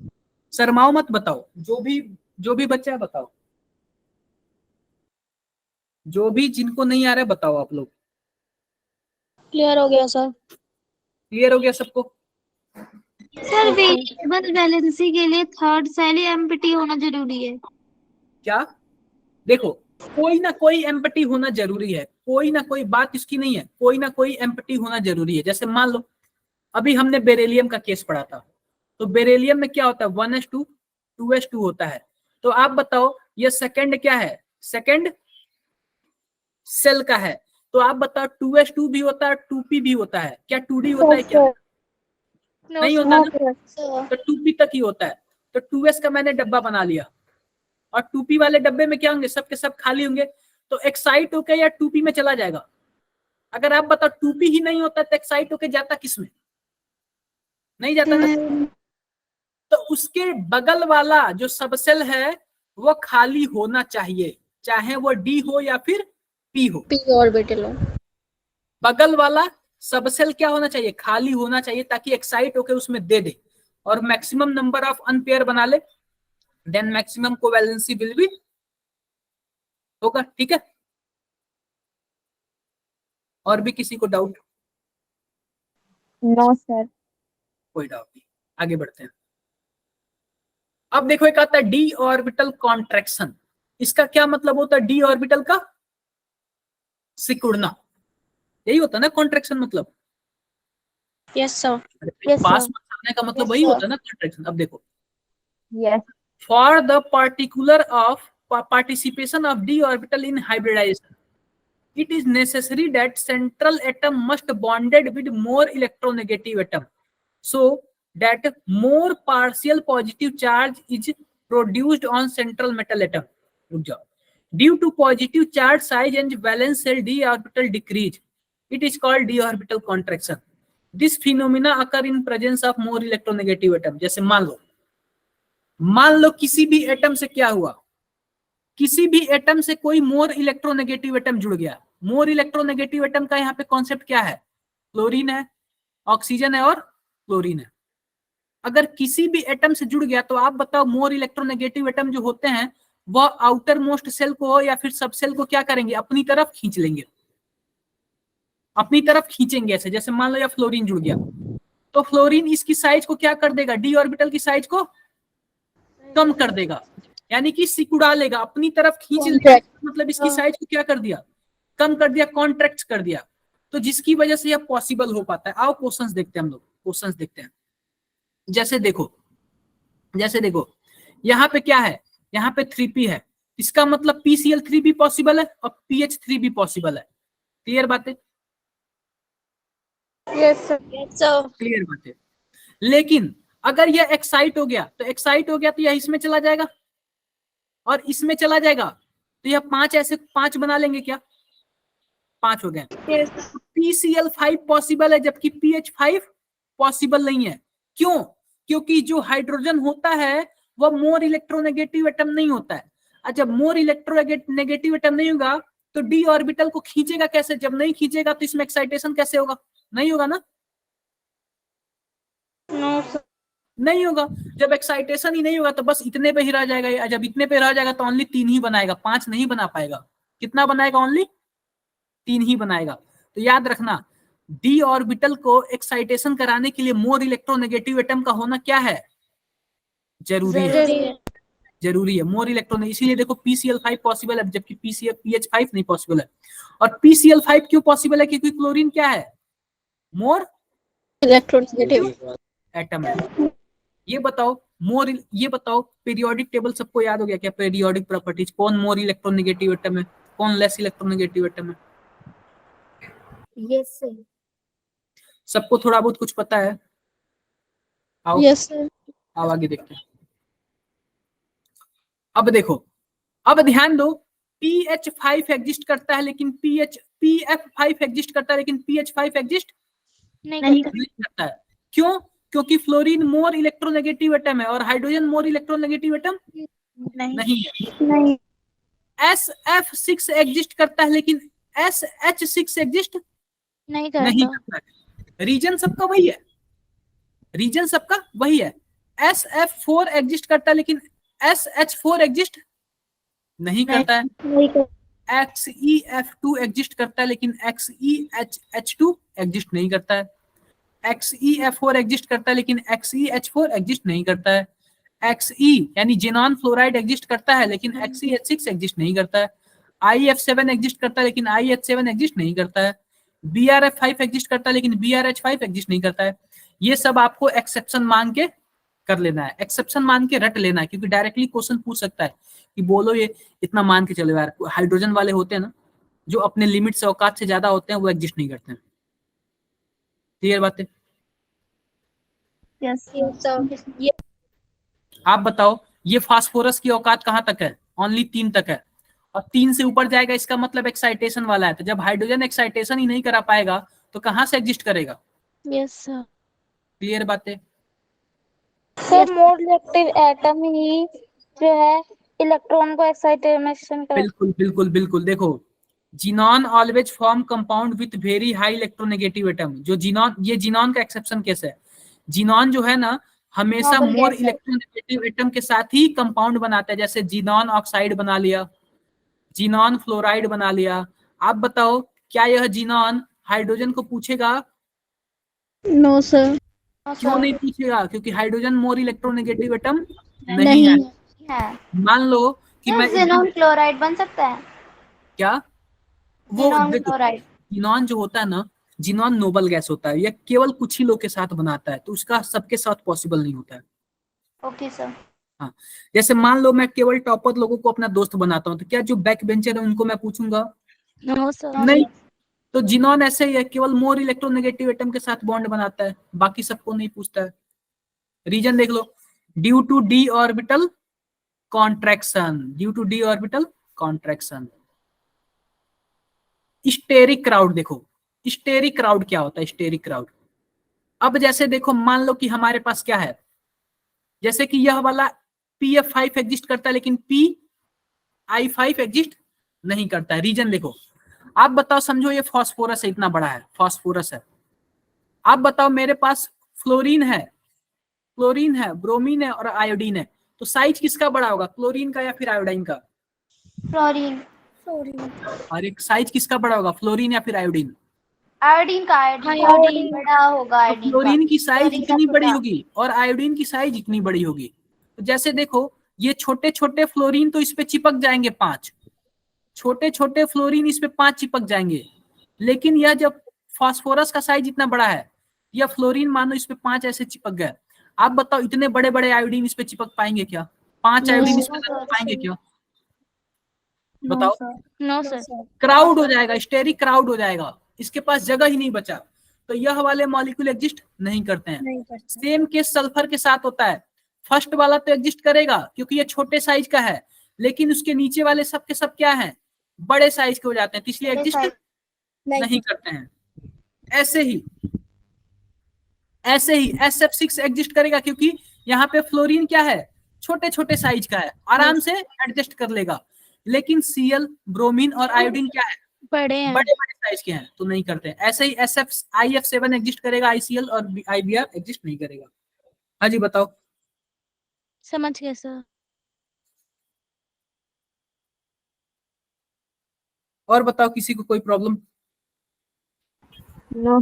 शर्माओ मत, बताओ। जो भी बच्चा है बताओ, जो भी जिनको नहीं आ रहा है बताओ आप लोग। क्लियर हो गया सर। क्लियर हो गया सबको? सर वेरिएबल वैलेंसी के लिए थर्ड सेल एम्प्टी होना जरूरी है। क्या? देखो, कोई ना कोई एम्प्टी होना जरूरी है, कोई ना कोई बात इसकी नहीं है, कोई ना कोई एम्प्टी होना जरूरी है। जैसे मान लो अभी हमने बेरिलियम का केस पढ़ा था, तो बेरिलियम में क्या होता है, 1s2 2s2 होता है। तो आप बताओ ये सेकंड क्या है, सेकंड सेल का है, तो आप बताओ 2s2 भी होता है, 2p भी होता है क्या? 2d होता है क्या? नहीं होता ना, तो 2p तक ही होता है। तो 2s का मैंने डब्बा बना लिया, और 2p वाले डब्बे में क्या होंगे, सब के सब खाली होंगे, तो एक्साइट होके या 2p में चला जाएगा। अगर आप बताओ 2p ही नहीं होता तो एक्साइट होके जाता किसमें? नहीं जाता ना। तो उसके बगल वाला जो सबसेल है वो खाली होना चाहिए, चाहे वो डी हो या फिर पी हो। पी ऑर्बिटल हो। बगल वाला सबसेल क्या होना चाहिए, खाली होना चाहिए, ताकि एक्साइट होके उसमें दे दे और मैक्सिमम नंबर ऑफ अनपेयर बना ले, then maximum covalency will be होगा। ठीक है, और भी किसी को डाउट? No sir. कोई डाउट नहीं, आगे बढ़ते हैं। अब देखो एक आता है डी ऑर्बिटल कॉन्ट्रैक्शन। इसका क्या मतलब होता है, डी ऑर्बिटल का सिकुड़ना, यही होता है ना कॉन्ट्रैक्शन मतलब। Yes sir. पास में करने का मतलब वही होता है ना कॉन्ट्रैक्शन। अब देखो, yes for the particular of participation of d orbital in hybridization, it is necessary that central atom must bonded with more electronegative atom, so that more partial positive charge is produced on central metal atom. रुक जाओ। Due to positive charge size and valence shell d orbital decrease, it is called d orbital contraction. This phenomena occur in presence of more electronegative atom. जैसे मान लो किसी भी एटम से क्या हुआ, किसी भी एटम से कोई मोर इलेक्ट्रोनेगेटिव एटम जुड़ गया। मोर इलेक्ट्रोनेगेटिव एटम का यहाँ पे कॉन्सेप्ट क्या है, क्लोरीन है, ऑक्सीजन है और क्लोरीन है। अगर किसी भी एटम से जुड़ गया तो आप बताओ मोर इलेक्ट्रोनेगेटिव एटम जो होते हैं वह आउटर मोस्ट सेल को या फिर सब सेल को क्या करेंगे, अपनी तरफ खींच लेंगे, अपनी तरफ खींचेंगे। ऐसे जैसे मान लो या फ्लोरीन जुड़ गया तो फ्लोरीन इसकी साइज को क्या कर देगा, डी ऑर्बिटल की साइज को कम कर देगा, यानी कि सिकुड़ा लेगा, अपनी तरफ खींच लेगा। मतलब इसकी साइज को क्या कर दिया, कम कर दिया, कॉन्ट्रैक्ट कर दिया। तो जिसकी वजह से यह पॉसिबल हो पाता है। आओ क्वेश्चंस देखते हैं, हम लोग क्वेश्चंस देखते हैं। जैसे देखो यहाँ पे क्या है, यहाँ पे 3p है, इसका मतलब PCl3 भी पॉसिबल है और PH3 भी पॉसिबल है। क्लियर बात है? Yes sir. क्लियर बात है। लेकिन अगर यह एक्साइट हो गया तो यह इसमें चला जाएगा और इसमें चला जाएगा, तो यह 5 ऐसे 5 बना लेंगे क्या, 5 हो गए। PCl5 पॉसिबल है जबकि PH5 पॉसिबल नहीं है। क्यों? क्योंकि जो हाइड्रोजन होता है वह मोर इलेक्ट्रोनेगेटिव एटम नहीं होता है। और जब मोर इलेक्ट्रोनेगेटिव एटम नहीं होगा तो डी ऑर्बिटल को खींचेगा कैसे, जब नहीं खींचेगा तो इसमें एक्साइटेशन कैसे होगा, नहीं होगा ना। No sir. नहीं होगा। जब एक्साइटेशन ही नहीं होगा तो बस इतने पे ही रह जाएगा। जब इतने पे रह जाएगा तो ओनली 3 ही बनाएगा, 5 नहीं बना पाएगा। कितना बनाएगा, ओनली 3 ही बनाएगा। तो याद रखना, डी ऑर्बिटल को एक्साइटेशन कराने के लिए मोर इलेक्ट्रोनेगेटिव एटम का होना क्या है, जरूरी है मोर इलेक्ट्रॉन। इसीलिए देखो PCl5 पॉसिबल है जबकि PH5 नहीं पॉसिबल है। और PCl5 क्यों पॉसिबल है, क्योंकि क्लोरीन क्या है, मोर इलेक्ट्रोनेगेटिव एटम है। ये बताओ मोर, ये बताओ पीरियोडिक टेबल सबको याद हो गया क्या? पीरियोडिक प्रॉपर्टीज, कौन मोर इलेक्ट्रोनेगेटिव एटम है, कौन लेस इलेक्ट्रोनेगेटिव एटम है? Yes sir. सबको थोड़ा बहुत कुछ पता है? आओ यस सर। आओ आगे देखते हैं। अब देखो, अब ध्यान दो, PH5 एग्जिस्ट करता है लेकिन PF5 एग्जिस्ट करता है लेकिन PH5 एग्जिस्ट नहीं नहीं करता। नहीं करता है। क्यों? क्योंकि फ्लोरीन मोर इलेक्ट्रोनेगेटिव एटम है और हाइड्रोजन मोर इलेक्ट्रोनेगेटिव एटम नहीं नहीं है। नहीं SF6 एग्जिस्ट करता है लेकिन SH6 एग्जिस्ट नहीं नहीं करता। करता है। रीजन सबका वही है, रीजन सबका वही है। SF4 एग्जिस्ट करता है लेकिन SH4 एग्जिस्ट नहीं करता है। नहीं कर XeF2 एग्जिस्ट करता है लेकिन XeH2 एग्जिस्ट नहीं करता है। XeF4 एग्जिस्ट करता है लेकिन XeH4 एग्जिस्ट नहीं करता है। Xe यानी जेनॉन फ्लोराइड एग्जिस्ट करता है लेकिन XeH6 एग्जिस्ट नहीं करता है। IF7 एग्जिस्ट करता है लेकिन IH7 एग्जिस्ट नहीं करता है। BrF5 एग्जिस्ट करता है लेकिन BrH5 एग्जिस्ट नहीं करता है। ये सब आपको एक्सेप्शन मान के कर लेना है, एक्सेप्शन मान के रट लेना है, क्योंकि डायरेक्टली क्वेश्चन पूछ सकता है कि बोलो ये इतना मान के चलो यार। हाइड्रोजन वाले होते हैं ना जो अपने लिमिट से औकात से ज्यादा होते हैं, वो एग्जिस्ट नहीं करते हैं। क्लियर बात है? यस ये आप बताओ, ये फास्फोरस की औकात कहाँ तक है? ओनली 3 तक है, और 3 से ऊपर जाएगा इसका मतलब एक्साइटेशन वाला है। तो जब हाइड्रोजन एक्साइटेशन ही नहीं करा पाएगा तो कहाँ से एग्जिस्ट करेगा? Yes sir. क्लियर बात है? सर मोर रिएक्टिव एटम ही जो है इलेक्ट्रॉन को एक्साइटेशन कर। बिल्कुल बिल्कुल बिल्कुल। देखो, xenon always form compound with very high electronegative atom. जो जीनॉन, ये जीनॉन का एक्सेप्शन केस है। जीनॉन जो है ना हमेशा Noble मोर gas है। इलेक्ट्रोनेगेटिव एटम के साथ ही कंपाउंड बनाता है। जैसे जीनॉन ऑक्साइड बना लिया, जीनॉन फ्लोराइड बना लिया। आप बताओ, क्या यह जीनॉन हाइड्रोजन को पूछेगा? No sir. क्यों नहीं पूछेगा? क्योंकि हाइड्रोजन मोर इलेक्ट्रोनेगेटिव एटम नहीं नहीं है। है। मान लो कि मैं xenon क्लोराइड बन सकता है। क्या, वो xenon देखो, क्लोराइड। जीनॉन जो होता है ना, जीनॉन नोबल गैस होता है, यह केवल कुछ ही लोग के साथ बनाता है, तो उसका सबके साथ पॉसिबल नहीं होता है। Okay sir. हाँ, जैसे मान लो मैं केवल टॉपर लोगों को अपना दोस्त बनाता हूँ, तो क्या जो बैक बेंचर है उनको मैं पूछूंगा? No sir. नहीं। तो जीनॉन ऐसे ही है, केवल मोर इलेक्ट्रोनेगेटिव एटम के साथ बॉन्ड बनाता है, बाकी सबको नहीं पूछता है। रीजन देख लो, due to D orbital contraction, due to D orbital contraction. Steric crowd, देखो स्टेरिक क्राउड क्या होता है? स्टेरिक क्राउड, अब जैसे देखो, मान लो कि हमारे पास क्या है, जैसे कि यह वाला PF5 एग्जिस्ट करता है लेकिन PI5 एग्जिस्ट नहीं करता है। रीजन देखो, आप बताओ, समझो ये फास्फोरस है, इतना बड़ा है, फास्फोरस है। आप बताओ, मेरे पास फ्लोरीन है, क्लोरीन है, ब्रोमीन है और आयोडीन है, तो साइज किसका बड़ा होगा, क्लोरीन का या फिर आयोडीन का? फ्लोरीन। और एक साइज किसका बड़ा होगा, फ्लोरीन या फिर आयोडीन? आयोडीन का, आयोडीन बड़ा होगा तो आयोडीन का। क्लोरीन की साइज क्लोरीन का इतनी बड़ी छोटा। होगी और आयोडीन की साइज इतनी बड़ी होगी। तो जैसे देखो, ये छोटे छोटे फ्लोरीन तो इस पे चिपक जाएंगे 5, छोटे छोटे फ्लोरीन इस पे 5 चिपक जाएंगे, लेकिन यह जब फास्फोरस का साइज इतना बड़ा है, यह फ्लोरीन मानो इस पे 5 ऐसे चिपक गए। आप बताओ, इतने बड़े बड़े आयोडीन इस पे चिपक पाएंगे क्या? 5 आयोडीन इस पे चिपक पाएंगे क्या? बताओ। No sir. क्राउड हो जाएगा, स्टेरिक क्राउड हो जाएगा, इसके पास जगह ही नहीं बचा। तो यह वाले मॉलिक्यूल एग्जिस्ट नहीं करते हैं। सेम केस सल्फर के साथ होता है। फर्स्ट वाला तो एग्जिस्ट करेगा क्योंकि ये छोटे साइज का है, लेकिन उसके नीचे वाले सब के सब क्या हैं, बड़े साइज के हो जाते हैं, तो इसलिए एग्जिस्ट नहीं करते हैं। ऐसे ही SF6 एग्जिस्ट करेगा क्योंकि यहाँ पे फ्लोरीन क्या है, छोटे छोटे साइज का है, आराम से एडजस्ट कर लेगा। लेकिन Cl, ब्रोमीन और आयोडीन क्या है, बड़े हैं। बड़े बड़े साइज के हैं, तो नहीं करते हैं। ऐसे ही IF7 एग्जिस्ट करेगा, ICl और IBr एग्जिस्ट नहीं करेगा। हाँ जी बताओ। समझ गए सर। और बताओ, किसी को कोई प्रॉब्लम? No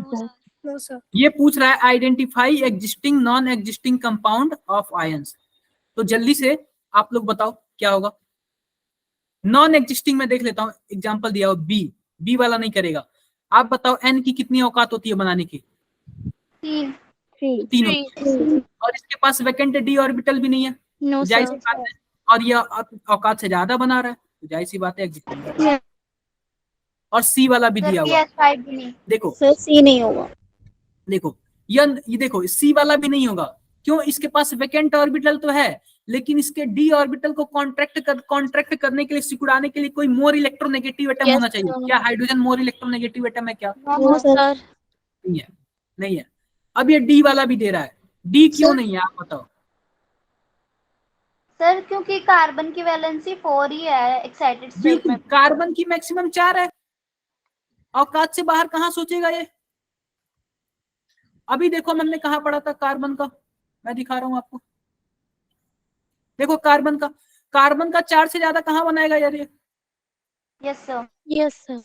sir. ये पूछ रहा है identify existing non existing compound of ions. तो जल्दी से आप लोग बताओ क्या होगा। नॉन एग्जिस्टिंग में देख लेता हूं, एग्जांपल दिया हो बी वाला नहीं करेगा। आप बताओ N की कितनी औकात होती है बनाने की? 3। तीनों, और इसके पास वैकेंट डी ऑर्बिटल भी नहीं है, नो तो जाहिर सी सर। बात है, और ये औकात से ज्यादा बना रहा है, तो जाहिर सी बात है एग्जिट नहीं करेगा। और सी वाला भी दिया हुआ है, देखो सर सी नहीं होगा। देखो ये देखो सी वाला भी नहीं होगा, क्यों? इसके पास वैकेंट ऑर्बिटल तो है, लेकिन इसके डी ऑर्बिटल को कॉन्ट्रैक्ट करने के लिए, सिकुड़ाने के लिए कोई मोर इलेक्ट्रोनेगेटिव एटम Yes, होना चाहिए। sir. क्या हाइड्रोजन मोर इलेक्ट्रोनेगेटिव एटम है क्या? No sir. नहीं है, नहीं है। अब ये डी वाला भी दे रहा है, डी क्यों नहीं है आप बताओ? सर क्योंकि कार्बन की वैलेंसी 4 ही है एक्साइटेड स्टेट बिल्कुल, में। कार्बन की मैक्सिमम 4 है, औकात से बाहर कहाँ सोचेगा ये? अभी देखो हमने कहाँ पढ़ा था कार्बन का, मैं दिखा रहा हूँ आपको, देखो कार्बन का 4 से ज्यादा कहाँ बनाएगा यार ये? Yes sir. Yes sir.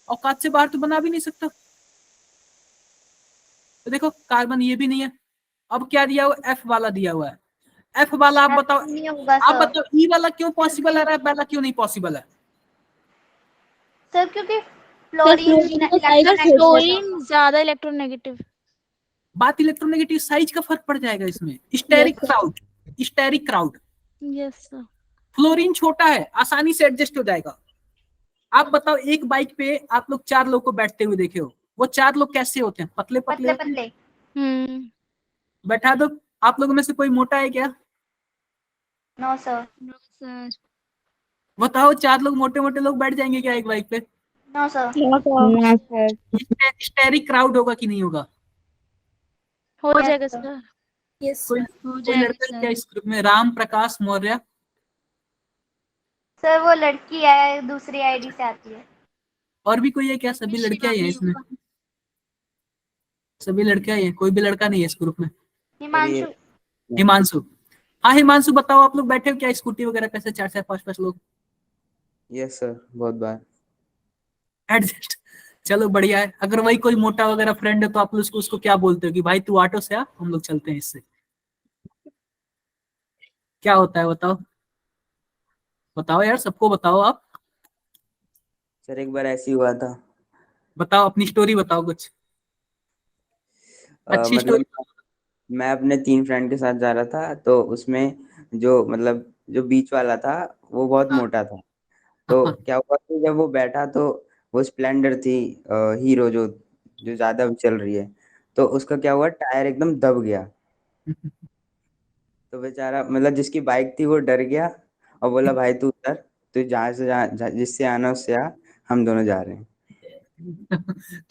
औकात से बाहर तो बना भी नहीं सकता। तो देखो कार्बन ये भी नहीं है। अब क्या दिया हुआ? एफ वाला दिया हुआ है। एफ वाला आप बताओ, नहीं होगा आप सर। बताओ ई वाला क्यों पॉसिबल है, एफ वाला क्यों नहीं पॉसिबल है? सर क्योंकि फ्लोरीन का size छोटा है। क्लोरीन ज्यादा इलेक्ट्रोनेगेटिव। बात इलेक्ट्रोनेगेटिव साइज का फर्क पड़ जाएगा इसमें। Steric crowd, yes sir. Fluorine छोटा है, आसानी से एडजस्ट हो जाएगा। आप बताओ एक बाइक पे आप लोग 4 लोग को बैठते हुए देखे हो, वो 4 लोग कैसे होते हैं? पतले पतले पतले होते हैं। पतले। बैठा दो, आप लोगों में से कोई मोटा है क्या? No sir. No sir. बताओ 4 लोग मोटे मोटे लोग बैठ जाएंगे क्या एक बाइक पे? No sir. स्टेरिक क्राउड होगा कि नहीं होगा? हो जाएगा सर। कोई लड़का क्या इस ग्रुप में? राम प्रकाश मौर्य, सर वो लड़की है, दूसरी आईडी से आती है। और भी कोई है क्या? सभी लड़कियां ही हैं इसमें, सभी लड़कियां ही हैं, कोई भी लड़का नहीं है इस ग्रुप में। हिमांशु। हिमांशु, हाँ हिमांशु बताओ, आप लोग बैठे हो क्या स्कूटी वगैरह पे से 4-4 5-5 लोग? यस सर, बहुत बार। एडजस्ट, चलो बढ़िया है। अगर वही कोई मोटा वगैरह फ्रेंड है तो आप लोग उसको क्या बोलते हो कि भाई तू ऑटो से आ, हम लोग चलते हैं इससे? क्या होता है बताओ, बताओ यार, सबको बताओ आप, सर एक बार ऐसे ही हुआ था। बताओ अपनी स्टोरी, बताओ कुछ अच्छी मतलब स्टोरी। मैं अपने 3 फ्रेंड के साथ जा रहा था, तो उसमें जो बीच वाला था वो बहुत हाँ। मोटा था। तो क्या हुआ कि जब वो बैठा तो वो स्प्लेंडर थी, हीरो जो जो ज्यादा चल रही है, तो उसका क्या हुआ, टायर एकदम दब गया। तो बेचारा मतलब जिसकी बाइक थी वो डर गया और बोला भाई तू उतर, तू जिससे आना उससे आ, हम दोनों जा रहे हैं।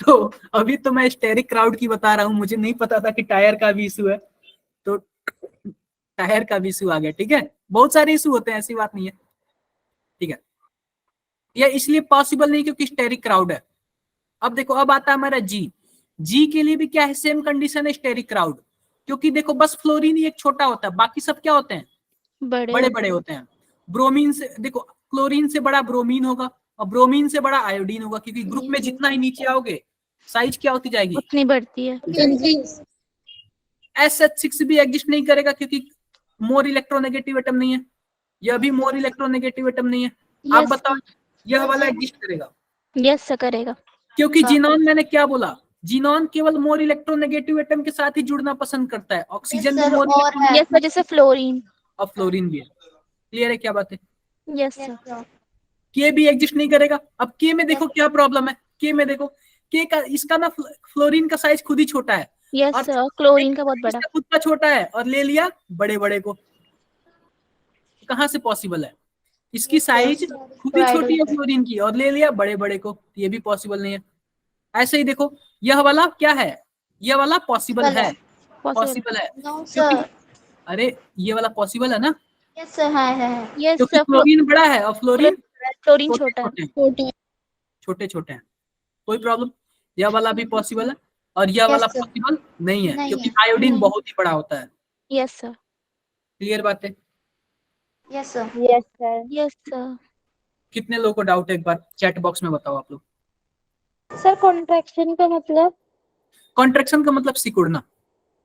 तो अभी तो मैं स्टेरिक क्राउड की बता रहा हूँ, मुझे नहीं पता था कि टायर का भी इशू है, तो टायर का भी इशू आ गया। ठीक है, बहुत सारे इशू होते हैं, ऐसी बात नहीं है। ठीक है, यह इसलिए पॉसिबल नहीं क्योंकि स्टेरिक क्राउड है। अब देखो, अब आता है हमारा जी के लिए भी क्या है? सेम कंडीशन है स्टेरिक क्राउड, क्योंकि देखो बस फ्लोरीन ही एक छोटा होता है, बाकी सब क्या होते हैं? बड़े बड़े होते हैं। ब्रोमीन से देखो, क्लोरीन से बड़ा ब्रोमीन होगा और ब्रोमीन से बड़ा आयोडीन होगा, क्योंकि ग्रुप में जितना ही नीचे आओगे साइज क्या होती जाएगी? उतनी बढ़ती है। SH6 भी एग्जिस्ट नहीं करेगा क्योंकि मोर इलेक्ट्रोनेगेटिव एटम नहीं है, यह भी मोर इलेक्ट्रोनेगेटिव एटम नहीं है। आप Yes, बताओ यह वाला एग्जिस्ट करेगा? यस सर करेगा। क्योंकि जीनोन, मैंने क्या बोला, जीनोन केवल मोर इलेक्ट्रोनेगेटिव एटम के साथ ही जुड़ना पसंद करता है। ऑक्सीजन भी मोर और है। यस सर जैसे फ्लोरीन। और फ्लोरीन भी है। क्लियर है क्या बात है? Yes sir. के भी एग्जिस्ट नहीं करेगा। अब के में देखो क्या प्रॉब्लम है, के में देखो, के का इसका ना फ्लोरीन का साइज खुद ही छोटा है, यस और सर क्लोरीन का बहुत बड़ा। इसका खुद का छोटा है और ले लिया बड़े बड़े को, कहाँ से पॉसिबल है? इसकी साइज खुद ही छोटी है फ्लोरीन की और ले लिया बड़े बड़े को, ये भी पॉसिबल नहीं है। ऐसे ही देखो, यह वाला क्या है? यह वाला पॉसिबल है, पॉसिबल है क्योंकि, अरे ये वाला पॉसिबल है ना, यस सर है। यस क्योंकि सर फ्लोरीन बड़ा है और फ्लोरीन फ्लोरीन छोटा है। छोटे छोटे हैं। कोई प्रॉब्लम? यह वाला भी पॉसिबल है और यह वाला पॉसिबल नहीं है, क्योंकि आयोडीन बहुत ही बड़ा होता है। Yes sir. क्लियर बात है? Yes sir. Yes sir. Yes sir. कितने लोगों को डाउट है, एक बार चैट बॉक्स में बताओ आप लोग। सर कॉन्ट्रैक्शन का मतलब? कॉन्ट्रैक्शन का मतलब सिकुड़ना,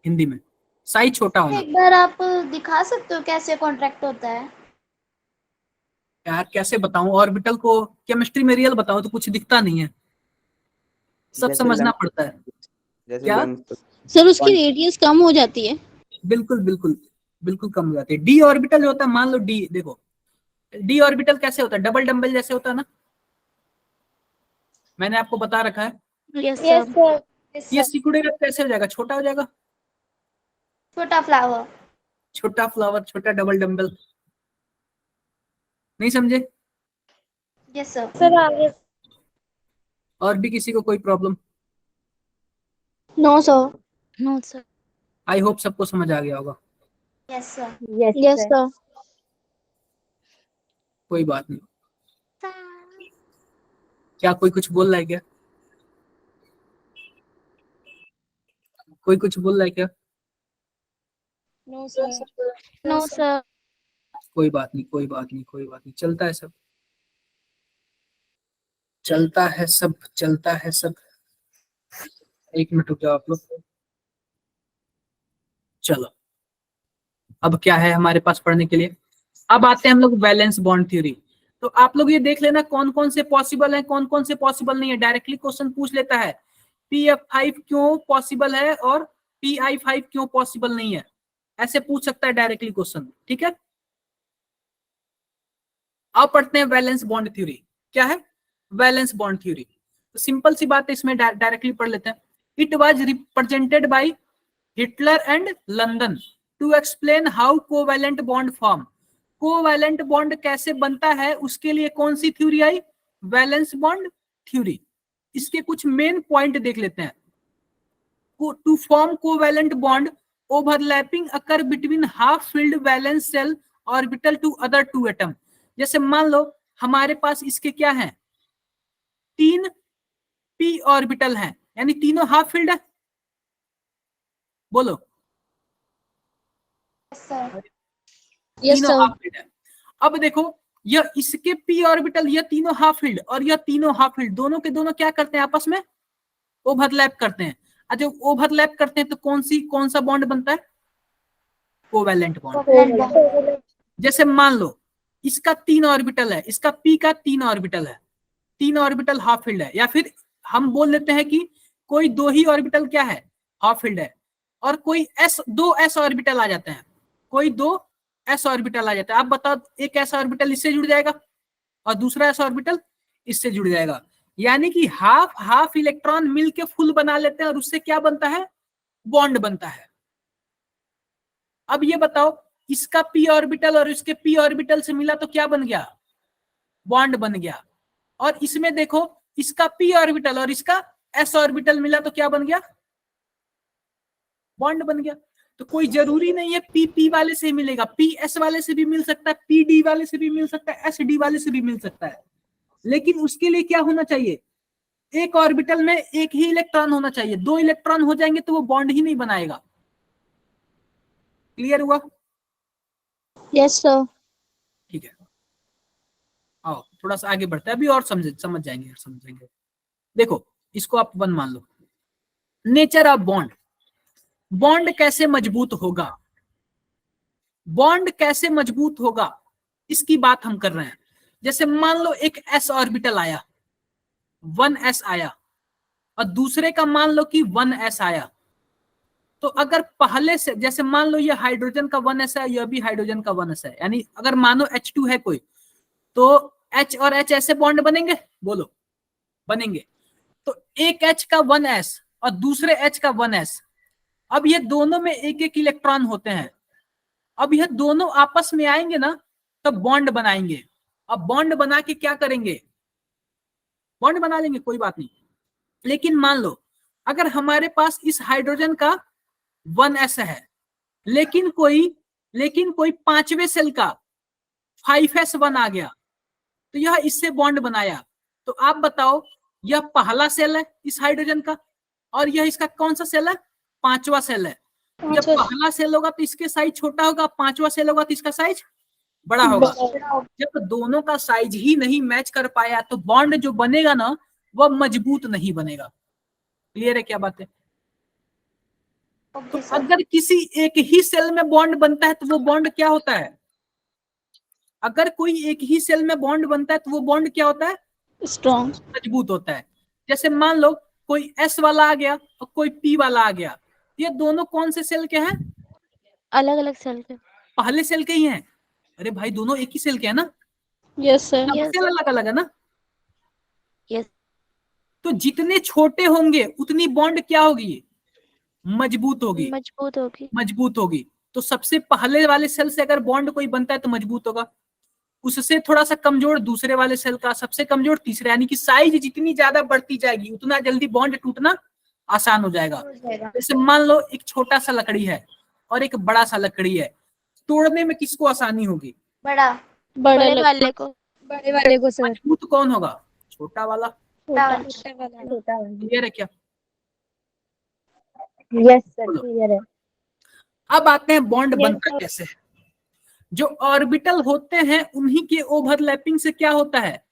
हिंदी में साइज छोटा होना। एक बार आप दिखा सकते हो कैसे कॉन्ट्रैक्ट होता है? यार कैसे बताऊं, ऑर्बिटल को केमिस्ट्री में रियल बताऊं तो कुछ दिखता नहीं है, सब जैसे समझना लंग्स, पड़ता है। जैसे क्या? लंग्स सर उसकी रेडियस कम हो जाती है। बिल्कुल बिल्कुल बिल्कुल कम हो जाती है। डी ऑर्बिटल जो होता है, मान लो डी, देखो डी ऑर्बिटल कैसे होता है, डबल डंबल जैसे होता है ना, मैंने आपको बता रखा है। Yes yes sir. सर। ये सिकुड़ेगा कैसे हो जाएगा, छोटा हो जाएगा, छोटा फ्लावर। छोटा फ्लावर, छोटा डबल डंबल। नहीं समझे? Yes sir. सर आगे। और भी किसी को कोई problem? No sir. No sir. I hope सबको समझ आ गया होगा। Yes sir. Yes sir. कोई बात नहीं। क्या कोई कुछ बोल रहा है क्या? कोई कुछ बोल रहा है क्या? No sir. No sir. कोई बात नहीं, कोई बात नहीं, कोई बात नहीं, चलता है सब, चलता है सब, चलता है सब। एक मिनट रुक जाओ आप लोग। चलो, अब क्या है हमारे पास पढ़ने के लिए? अब आते हैं हम लोग वैलेंस बॉन्ड थ्योरी। तो आप लोग ये देख लेना कौन कौन से पॉसिबल है, कौन कौन से पॉसिबल नहीं है। डायरेक्टली क्वेश्चन पूछ लेता है PF5 क्यों पॉसिबल है और PI5 क्यों पॉसिबल नहीं है, ऐसे पूछ सकता है डायरेक्टली क्वेश्चन। ठीक है, अब पढ़ते हैं वैलेंस बॉन्ड थ्योरी। क्या है वैलेंस बॉन्ड थ्योरी? तो सिंपल सी बात है, इसमें डायरेक्टली पढ़ लेते हैं। It was represented by Heitler and London to explain how covalent bond form. Covalent bond कैसे बनता है उसके लिए कौन सी थ्योरी आई? Valence bond theory. इसके कुछ मेन पॉइंट देख लेते हैं। To form covalent bond, overlapping occur between half filled valence shell orbital to other two atom. जैसे मान लो हमारे पास इसके क्या है, 3 p ऑर्बिटल हैं, यानी तीनों हाफ फील्ड है। बोलो, यस तीनों सर। हाफ फील्ड है। अब देखो, यह इसके p ऑर्बिटल, यह तीनों हाफ फील्ड और यह तीनों हाफ फील्ड, दोनों के दोनों क्या करते हैं, आपस में ओवरलैप करते हैं। और जब ओवरलैप करते हैं तो कौन सा बॉन्ड बनता है? Covalent bond. जैसे मान लो इसका 3 ऑर्बिटल है, इसका p का 3 ऑर्बिटल है, 3 ऑर्बिटल हाफ फील्ड है, या फिर हम बोल लेते हैं कि कोई 2 ही ऑर्बिटल क्या है, हाफ फील्ड है, और कोई दो s ऑर्बिटल आ जाते हैं, कोई 2 s ऑर्बिटल आ जाता है। आप बताओ, एक s ऑर्बिटल इससे जुड़ जाएगा और दूसरा s ऑर्बिटल इससे जुड़ जाएगा, यानी कि हाफ हाफ इलेक्ट्रॉन मिलके फुल बना लेते हैं और उससे क्या बनता है, बॉन्ड बनता है। अब ये बताओ, इसका p ऑर्बिटल और इसके p ऑर्बिटल से मिला तो क्या बन गया, बॉन्ड बन गया। और इसमें देखो, इसका p ऑर्बिटल और इसका s ऑर्बिटल मिला तो क्या बन गया, बॉन्ड बन गया। तो कोई जरूरी नहीं है p वाले से ही मिलेगा, PS वाले से भी मिल सकता है, PD वाले से भी मिल सकता है, SD वाले से भी मिल सकता है, लेकिन उसके लिए क्या होना चाहिए, एक ऑर्बिटल में एक ही इलेक्ट्रॉन होना चाहिए। 2 इलेक्ट्रॉन हो जाएंगे तो वो बॉन्ड ही नहीं बनाएगा। क्लियर हुआ? Yes sir. ठीक है, आओ थोड़ा सा आगे बढ़ते हैं, अभी और समझ जाएंगे। देखो, इसको आप 1 मान लो। नेचर ऑफ बॉन्ड, बॉन्ड कैसे मजबूत होगा, बॉन्ड कैसे मजबूत होगा, इसकी बात हम कर रहे हैं। जैसे मान लो एक s ऑर्बिटल आया, 1s आया, और दूसरे का मान लो कि 1s आया, तो अगर पहले से, जैसे मान लो ये हाइड्रोजन का 1s है, यह भी हाइड्रोजन का 1s है, यानी अगर मानो H2 है कोई, तो H और H ऐसे बॉन्ड बनेंगे, बोलो बनेंगे। तो एक H का 1s और दूसरे H का 1s, अब ये दोनों में एक एक इलेक्ट्रॉन होते हैं। अब यह दोनों आपस में आएंगे ना, तब बॉन्ड बनाएंगे। अब बॉन्ड बना के क्या करेंगे, बॉन्ड बना लेंगे, कोई बात नहीं। लेकिन मान लो अगर हमारे पास इस हाइड्रोजन का 1s है, लेकिन कोई 5वें सेल का 5s1 आ गया, तो यह इससे बॉन्ड बनाया। तो आप बताओ, यह पहला सेल है इस हाइड्रोजन का, और यह इसका कौन सा सेल है, 5वां सेल है। जब पहला सेल होगा तो इसके साइज छोटा होगा, 5वां सेल होगा तो इसका साइज बड़ा होगा। जब दोनों का साइज ही नहीं मैच कर पाया तो बॉन्ड जो बनेगा ना, वह मजबूत नहीं बनेगा। क्लियर है क्या बात है? तो अगर किसी एक ही सेल में बॉन्ड बनता है तो वो बॉन्ड क्या होता है, अगर कोई एक ही सेल में बॉन्ड बनता है तो वो बॉन्ड क्या होता है, स्ट्रॉन्ग, मजबूत होता है। जैसे मान लो कोई S वाला आ गया और कोई P वाला आ गया, ये दोनों कौन से सेल के हैं? अलग अलग सेल के। पहले सेल के ही हैं। अरे भाई दोनों एक ही सेल के हैं ना? Yes sir. सब सेल अलग अलग है ना? यस। तो जितने छोटे होंगे उतनी बॉन्ड क्या होगी? मजबूत होगी। मजबूत होगी। मजबूत होगी। तो सबसे पहले वाले सेल से अगर बॉन्ड कोई बनता है तो मजबूत होगा, उससे थोड़ा सा कमजोर दूसरे वाले सेल का, सबसे कमजोर तीसरे, यानी कि साइज जितनी ज्यादा बढ़ती जाएगी उतना जल्दी बॉन्ड टूटना आसान हो जाएगा। जैसे मान लो एक छोटा सा लकड़ी है और एक बड़ा सा लकड़ी है, तोड़ने में किसको आसानी होगी? बड़ा बड़े वाले को। बड़े वाले को सर। मजबूत कौन होगा? छोटा वाला। छोटा वाला। क्लियर है क्या? यस सर क्लियर है। अब आते हैं बॉन्ड बनता कैसे है। जो ऑर्बिटल होते हैं उन्हीं के ओवरलैपिंग से क्या होता है?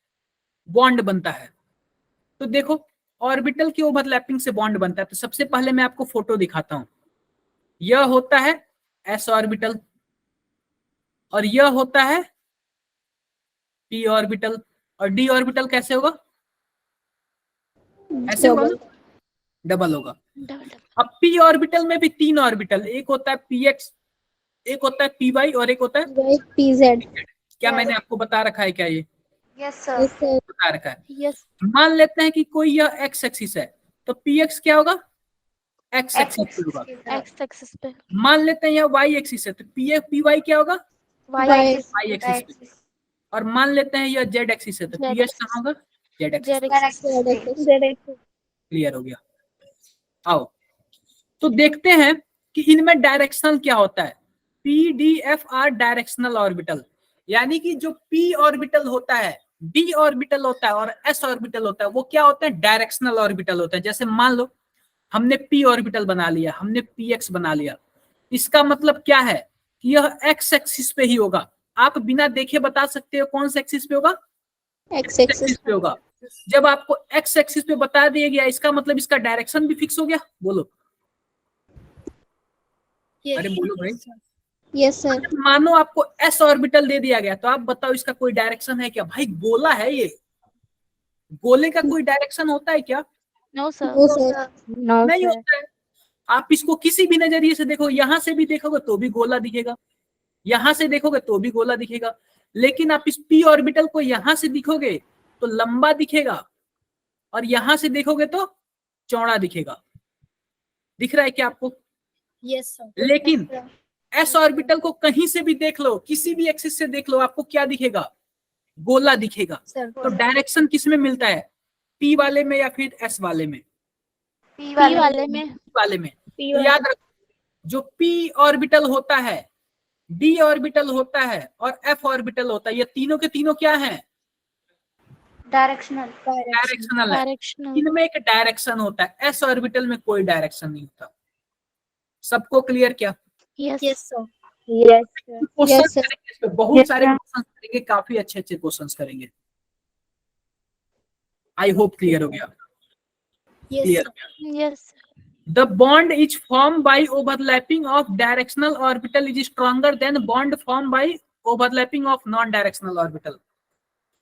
बॉन्ड बनता है। तो देखो ऑर्बिटल की ओवरलैपिंग से बॉन्ड बनता है। तो सबसे पहले मैं आपको फोटो दिखाता हूं। यह होता है s ऑर्बिटल और यह होता है p ऑर्बिटल, और d ऑर्बिटल कैसे होगा? ऐसे होगा ना? डबल होगा। अब p ऑर्बिटल में भी 3 ऑर्बिटल, एक होता है px, एक होता है py और एक होता है PZ। क्या मैंने आपको बता रखा है क्या? ये यस सर। बता रखा है। यस। मान लेते हैं कि कोई यह x एक्सिस है तो px क्या होगा? x एक्सिस पे होगा। एक्स एक्सिस पे। मान लेते हैं यह y एक्सिस है तो py क्या होगा? वाई y एक्सिस पे। और मान लेते हैं यह z एक्सिस है तो Z ph axis। कहाँ होगा? z axis. जेड। क्लियर हो गया। आओ तो देखते हैं कि इनमें डायरेक्शनल क्या होता है। p d f r directional orbital, यानी कि जो p ऑर्बिटल होता है, d ऑर्बिटल होता है और s ऑर्बिटल होता है, वो क्या होते हैं? डायरेक्शनल ऑर्बिटल होता है। जैसे मान लो हमने p ऑर्बिटल बना लिया, हमने px बना लिया, इसका मतलब क्या है कि यह x एक्सिस पे ही होगा। आप बिना देखे बता सकते हो कौन से एक्सिस पे होगा? X एक्सिस पे होगा। जब आपको x एक्सिस पे बता दिया गया इसका मतलब इसका डायरेक्शन भी फिक्स हो गया। बोलो अरे बोलो भाई। Yes sir. मानो आपको s ऑर्बिटल दे दिया गया तो आप बताओ इसका कोई डायरेक्शन है क्या? भाई गोला है ये, गोले का कोई डायरेक्शन होता है क्या? No sir. वो सर। नो नहीं सर। होता है। आप इसको किसी भी नजरिए से देखो, यहां से भी देखोगे तो भी गोला दिखेगा, यहां से देखोगे तो भी गोला दिखेगा, लेकिन आप इस p ऑर्बिटल को यहां से दिखोगे तो लंबा दिखेगा और यहां से देखोगे तो चौड़ा दिखेगा। दिख रहा है क्या आपको? Yes sir. लेकिन s ऑर्बिटल को कहीं से भी देख लो, किसी भी एक्सिस से देख लो, आपको क्या दिखेगा? गोला दिखेगा। सर तो डायरेक्शन किस में मिलता है? p वाले में या फिर s वाले में? पी पी वाले में। वाले में। तो याद रखो जो p ऑर्बिटल होता है, d ऑर्बिटल होता है और f ऑर्बिटल होता है, ये तीनों के तीनों क्या हैं? डायरेक्शनल। डायरेक्शनल है। डायरेक्शनल। इनमें एक डायरेक्शन होता है, s ऑर्बिटल में कोई डायरेक्शन नहीं होता। सबको क्लियर क्या? Yes. Sir. Yes sir. Question Yes, sir. करेंगे इस पे, बहुत सारे क्वेश्चन करेंगे, काफी अच्छे अच्छे क्वेश्चन करेंगे। आई होप क्लियर हो गया। क्लियर हो गया। Yes. The bond is formed by overlapping of directional orbital is stronger than bond formed by overlapping of non-directional orbital।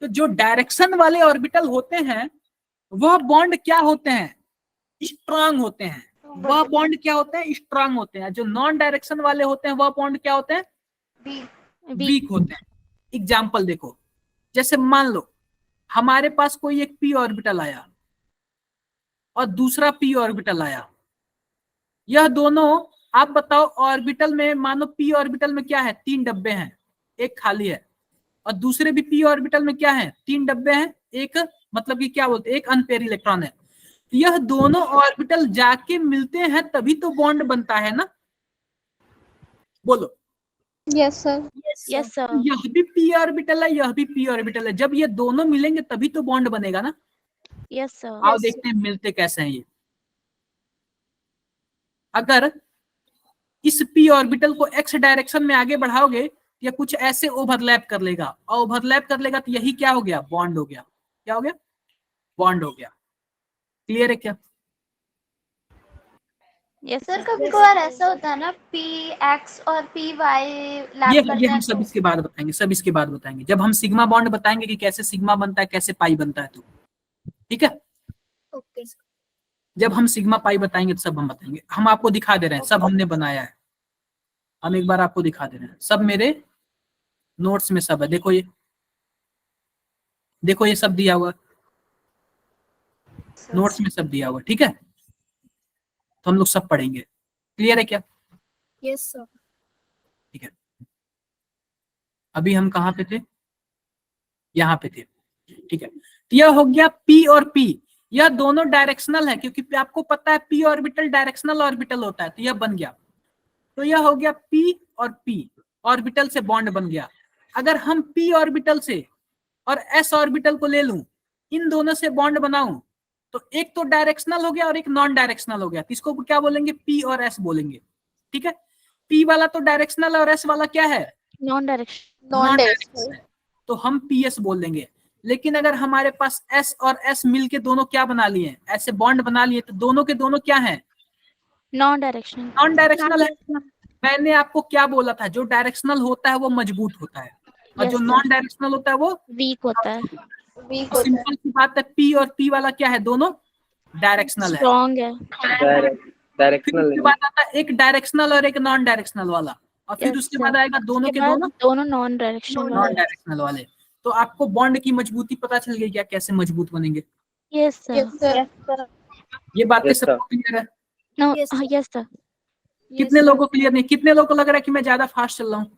तो जो डायरेक्शन वाले ऑर्बिटल होते हैं वह बॉन्ड क्या होते हैं? स्ट्रांग होते हैं। वह बॉन्ड क्या होते हैं? स्ट्रांग होते हैं। जो नॉन डायरेक्शन वाले होते हैं वह बॉन्ड क्या होते हैं? वीक होते हैं। एग्जाम्पल देखो, जैसे मान लो हमारे पास कोई एक p ऑर्बिटल आया और दूसरा p ऑर्बिटल आया, यह दोनों आप बताओ ऑर्बिटल में, मानो p ऑर्बिटल में क्या है? 3 डब्बे हैं, एक खाली है, और दूसरे भी p ऑर्बिटल में क्या है? 3 डब्बे हैं, एक मतलब कि क्या बोलते हैं, एक अनपेयर इलेक्ट्रॉन है। यह दोनों ऑर्बिटल जाके मिलते हैं तभी तो बॉन्ड बनता है ना। बोलो। Yes sir. Yes sir. यह भी p ऑर्बिटल है, यह भी p ऑर्बिटल है, जब ये दोनों मिलेंगे तभी तो बॉन्ड बनेगा ना। Yes sir. आओ देखते हैं मिलते कैसे हैं ये। अगर इस p ऑर्बिटल को x डायरेक्शन में आगे बढ़ाओगे या कुछ ऐसे ओवरलैप कर लेगा, और ओवरलैप कर लेगा तो यही क्या हो गया? बॉन्ड हो गया। क्या हो गया? बॉन्ड हो गया। क्लियर है क्या? Yes sir sir. कभी कभार ऐसा होता है ना पी एक्स और पी वाई लैप करते ये हम हैं सब तो इसके बाद बताएंगे, सब इसके बाद बताएंगे जब हम सिग्मा बॉन्ड बताएंगे कि कैसे सिग्मा बनता है, कैसे पाई बनता है। तो ठीक है। Okay sir. जब हम सिग्मा पाई बताएंगे तो सब हम बताएंगे। हम आपको दिखा दे रहे हैं, सब हमने बनाया है, हम एक बार आपको दिखा दे रहे हैं, सब मेरे नोट्स में सब है। देखो ये, देखो ये सब दिया हुआ, नोट्स में सब दिया हुआ, ठीक है। तो हम लोग सब पढ़ेंगे, क्लियर है क्या? Yes sir. ठीक है, अभी हम कहाँ पे थे? यहाँ पे थे, ठीक है। तो यह हो गया P और P, यह दोनों डायरेक्शनल है, क्योंकि आपको पता है P ऑर्बिटल डायरेक्शनल ऑर्बिटल होता है, तो यह बन गया। तो यह हो गया P और P ऑर्बिटल से बॉन्ड बन गया। अगर हम P ऑर्बिटल से और S ऑर्बिटल को ले लूं, इन दोनों से बॉन्ड बनाऊं, तो एक तो डायरेक्शनल हो गया और एक नॉन डायरेक्शनल हो गया। तो इसको क्या बोलेंगे? P और S बोलेंगे, ठीक है। P वाला तो डायरेक्शनल है और S वाला क्या है? Non direction. Non directional. तो हम PS बोल देंगे। लेकिन अगर हमारे पास S और S मिलके दोनों क्या बना लिए, ऐसे बॉन्ड बना लिए, तो दोनों के दोनों क्या हैं? Non direction. नॉन डायरेक्शनल है। मैंने आपको क्या बोला था? जो डायरेक्शनल होता है वो मजबूत होता है, और Yes, जो sir. नॉन डायरेक्शनल होता है वो वीक होता है, वीक होता है। सिंपल सी बात है। P और P वाला क्या है? दोनों डायरेक्शनल है। स्ट्रॉन्ग है। फिर डायरेक्शनल उसके बाद आता है एक डायरेक्शनल और एक नॉन डायरेक्शनल वाला, और फिर Yes, उसके sir. बाद आएगा दोनों उसके के बाद दोनों दोनों नॉन डायरेक्शन नॉन वाले। डायरेक्शनल वाले। तो आपको बॉन्ड की मजबूती पता चल गई क्या, कैसे मजबूत बनेंगे? Yes sir. Yes sir. Yes sir. ये बातें Yes, सबको क्लियर है? No Yes, sir. Yes sir. कितने लोगों को क्लियर नहीं? कितने लोगों को लग रहा है कि मैं ज्यादा फास्ट चल रहा हूँ?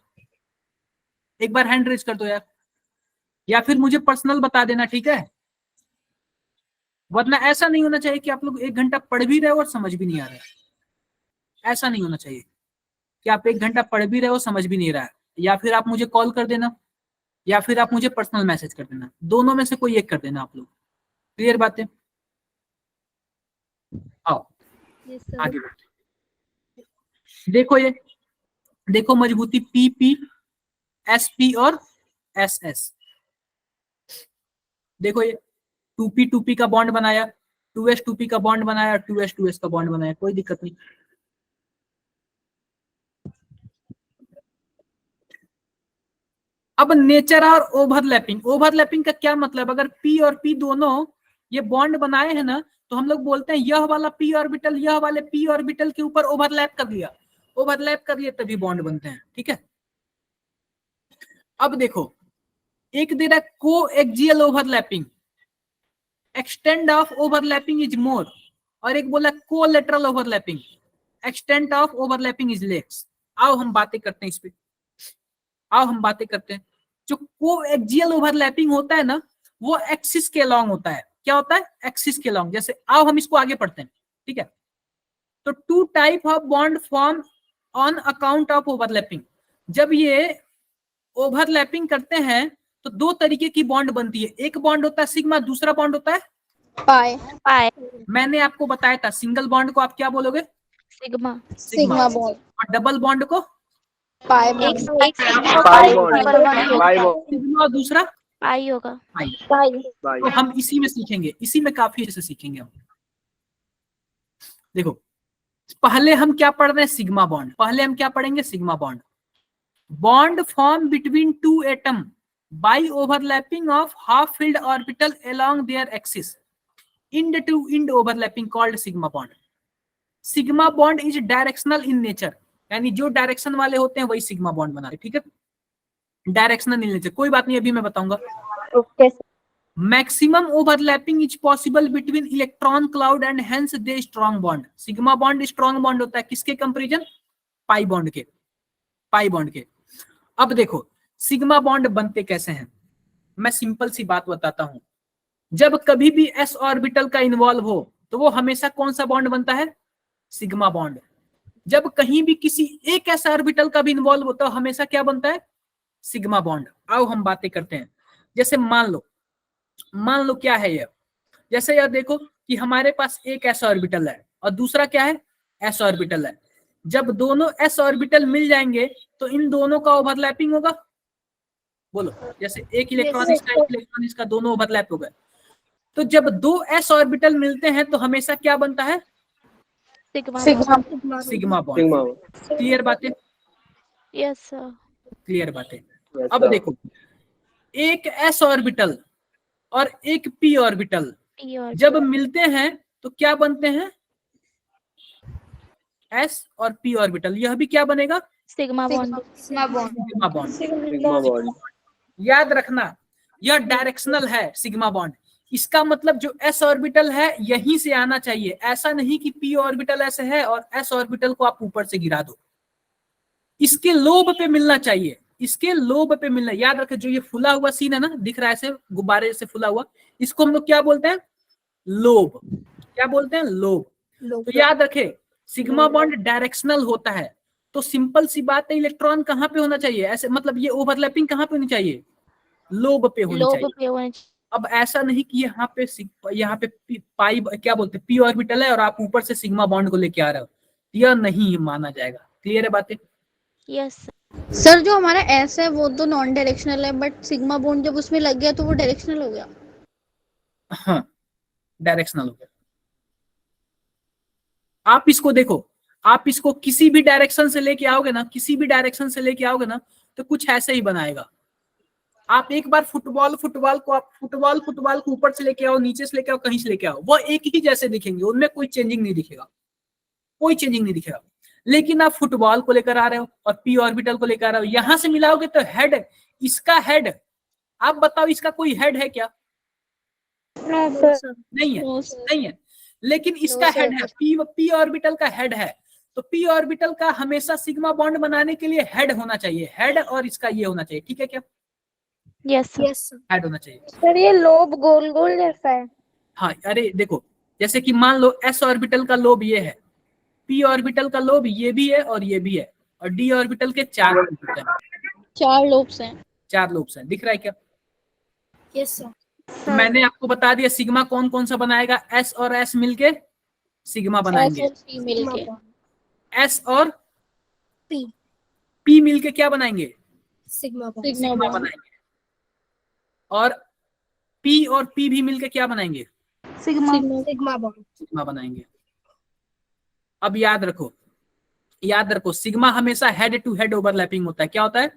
एक बार हैंड रेज कर दो यार, या फिर मुझे पर्सनल बता देना, ठीक है। वरना ऐसा नहीं होना चाहिए कि आप लोग 1 घंटा पढ़ भी रहे हो और समझ भी नहीं आ रहा है। ऐसा नहीं होना चाहिए कि आप 1 घंटा पढ़ भी रहे हो, समझ भी नहीं रहा है। या फिर आप मुझे कॉल कर देना, या फिर आप मुझे पर्सनल मैसेज कर देना, दोनों में से कोई एक कर देना आप लोग। क्लियर बातें? आओ यस सर। आगे बढ़ते। देखो ये, देखो मजबूती PP, SP और SS। देखो ये 2P 2P का बॉन्ड बनाया, 2S 2P का बॉन्ड बनाया, 2S 2S का बॉन्ड बनाया, कोई दिक्कत नहीं। अब नेचर और ओवरलैपिंग। ओवरलैपिंग का क्या मतलब? अगर P और P दोनों ये बॉन्ड बनाए हैं ना, तो हम लोग बोलते हैं यह वाला P ऑर्बिटल यह वाले P ऑर्बिटल के ऊपर ओवरलैप कर लिया, ओवरलैप कर लिए तभी बॉन्ड बनते हैं, ठीक है। अब देखो, एक दे रहा को axial overlapping, extend of overlapping is more, और एक बोला collateral overlapping, extend of overlapping is less. आओ हम बातें करते हैं इस पे, आओ हम बातें करते हैं। जो को एक्सियल ओवरलैपिंग होता है ना, वो एक्सिस के अलॉन्ग होता है। क्या होता है? एक्सिस के अलॉन्ग। जैसे आओ हम इसको आगे पढ़ते हैं, ठीक है। तो 2 type of bond form on account of overlapping. जब ये ओवरलैपिंग करते हैं तो 2 तरीके की बॉन्ड बनती है। एक बॉन्ड होता है सिग्मा, दूसरा बॉन्ड होता है पाई। पाई। मैंने आपको बताया था, सिंगल बॉन्ड को आप क्या बोलोगे? सिग्मा। Sigma bond. और डबल बॉन्ड को पाई एक बॉन्ड। एक सिग्मा पाई पाई बॉन्ड। पर वन पाई होता है। बॉन्ड। सिग्मा और दूसरा पाई होगा। पाई। पाई। तो हम इसी में सीखेंगे, इसी में काफी अच्छे से सीखेंगे हम। देखो, पहले हम क्या पढ़ रहे हैं? Sigma bond. पहले हम क्या पढ़ेंगे? Sigma bond. Bond form between 2 atom by overlapping of half filled orbital along their axis, end to end overlapping called sigma bond. Sigma bond is directional in nature, यानी जो डायरेक्शन वाले होते हैं वही सिग्मा बॉन्ड बना रहे, ठीक है। डायरेक्शनल इन नेचर, कोई बात नहीं, अभी मैं बताऊंगा। Okay sir. Maximum overlapping is possible between electron cloud and hence they strong bond. Sigma bond strong bond होता है, किसके कंपैरिजन? पाई बॉन्ड के, पाई बॉन्ड के। अब देखो सिग्मा बॉन्ड बनते कैसे हैं, मैं सिंपल सी बात बताता हूं। जब कभी भी s ऑर्बिटल का इन्वॉल्व हो तो वो हमेशा कौन सा बॉन्ड बनता है? Sigma bond. जब कहीं भी किसी एक s ऑर्बिटल का भी इन्वॉल्व होता है, हमेशा क्या बनता है? Sigma bond. आओ हम बातें करते हैं। जैसे मान लो क्या है ये, जैसे यार देखो कि हमारे पास एक s ऑर्बिटल है और दूसरा क्या है? s ऑर्बिटल है। जब दोनों s ऑर्बिटल मिल जाएंगे तो इन दोनों का ओवरलैपिंग होगा। बोलो, जैसे एक इलेक्ट्रॉन इसका एक इलेक्ट्रॉन इसका, दोनों ओवरलैप हो गए। तो जब 2 s ऑर्बिटल मिलते हैं तो हमेशा क्या बनता है? सिग्मा। Sigma bond. क्लियर बातें? Yes sir. क्लियर बातें। अब देखो, एक s ऑर्बिटल और एक p ऑर्बिटल जब मिलते हैं तो क्या बनते हैं s और p ऑर्बिटल, यह भी क्या बनेगा sigma bond. Sigma bond sigma bond. Sigma bond. याद रखना यह डायरेक्शनल है सिग्मा बॉन्ड, इसका मतलब जो s ऑर्बिटल है यहीं से आना चाहिए, ऐसा नहीं कि p ऑर्बिटल ऐसे है और s ऑर्बिटल को आप ऊपर से गिरा दो, इसके लोब पे मिलना चाहिए, इसके लोब पे मिलना। याद रखे जो ये फुला हुआ सीन है ना, दिख रहा है ऐसे गुब्बारे से फुला हुआ, इसको हम लोग क्या बोलते हैं लोब, क्या बोलते हैं लोब। तो याद रखे सिग्मा बॉन्ड डायरेक्शनल होता है, तो सिंपल सी बात है इलेक्ट्रॉन कहाँ पे होना चाहिए, ऐसे मतलब ये ओवरलैपिंग कहाँ पे होनी चाहिए लोब पे होनी लोब चाहिए। पे होना चाहिए। अब ऐसा नहीं कि यहाँ पे पाई क्या बोलते हैं p ऑर्बिटल है और आप ऊपर से सिग्मा बॉन्ड को लेके आ रहे हो, यह नहीं माना जाएगा। क्लियर है बातें? यस सर जो हमारा एस है वो तो नॉन डायरेक्शनल है, बट सिग्मा बॉन्ड जब उसमें लग गया तो वो डायरेक्शनल हो गया। हाँ डायरेक्शनल हो गया। आप इसको देखो, आप इसको किसी भी डायरेक्शन से लेके आओगे ना, किसी भी डायरेक्शन से लेके आओगे ना तो कुछ ऐसे ही बनाएगा। आप एक बार फुटबॉल को ऊपर से लेके आओ, नीचे से लेके आओ, कहीं से लेके आओ, वो एक ही जैसे दिखेंगे, उनमें कोई चेंजिंग नहीं दिखेगा, कोई चेंजिंग नहीं दिखेगा। लेकिन आप फुटबॉल को लेकर आ रहे हो और p ऑर्बिटल को लेकर आ रहे हो, यहां से मिलाओगे तो हेड, इसका हेड, आप बताओ इसका कोई हेड है क्या? नहीं है, नहीं है। लेकिन इसका हेड है, p ऑर्बिटल का हेड है, तो p ऑर्बिटल का हमेशा सिग्मा बॉन्ड बनाने के लिए हेड होना चाहिए, हेड और इसका ये होना चाहिए, ठीक है क्या? यस हेड होना चाहिए। सर ये लोब गोल गोल जैसा है। हाँ अरे देखो, जैसे कि मान लो s ऑर्बिटल का लोब ये है, p ऑर्बिटल का लोब ये भी है और ये भी है, और d ऑर्बिटल के 4 लोब हैं, 4 लोब्स हैं। 4 लोब्स हैं, दिख रहा है क्या? यस सर तो मैंने आपको बता दिया सिग्मा कौन कौन सा बनाएगा, s और s मिलके सिग्मा बनाएंगे, S और P मिलके s और P p मिलके क्या बनाएंगे sigma bond sigma sigma bond. बनाएंगे, और p और p भी मिलके क्या बनाएंगे सिग्मा बॉन्ड सिग्मा बनाएंगे। अब याद रखो, याद रखो सिग्मा हमेशा हेड टू हेड ओवरलैपिंग होता है। क्या होता है?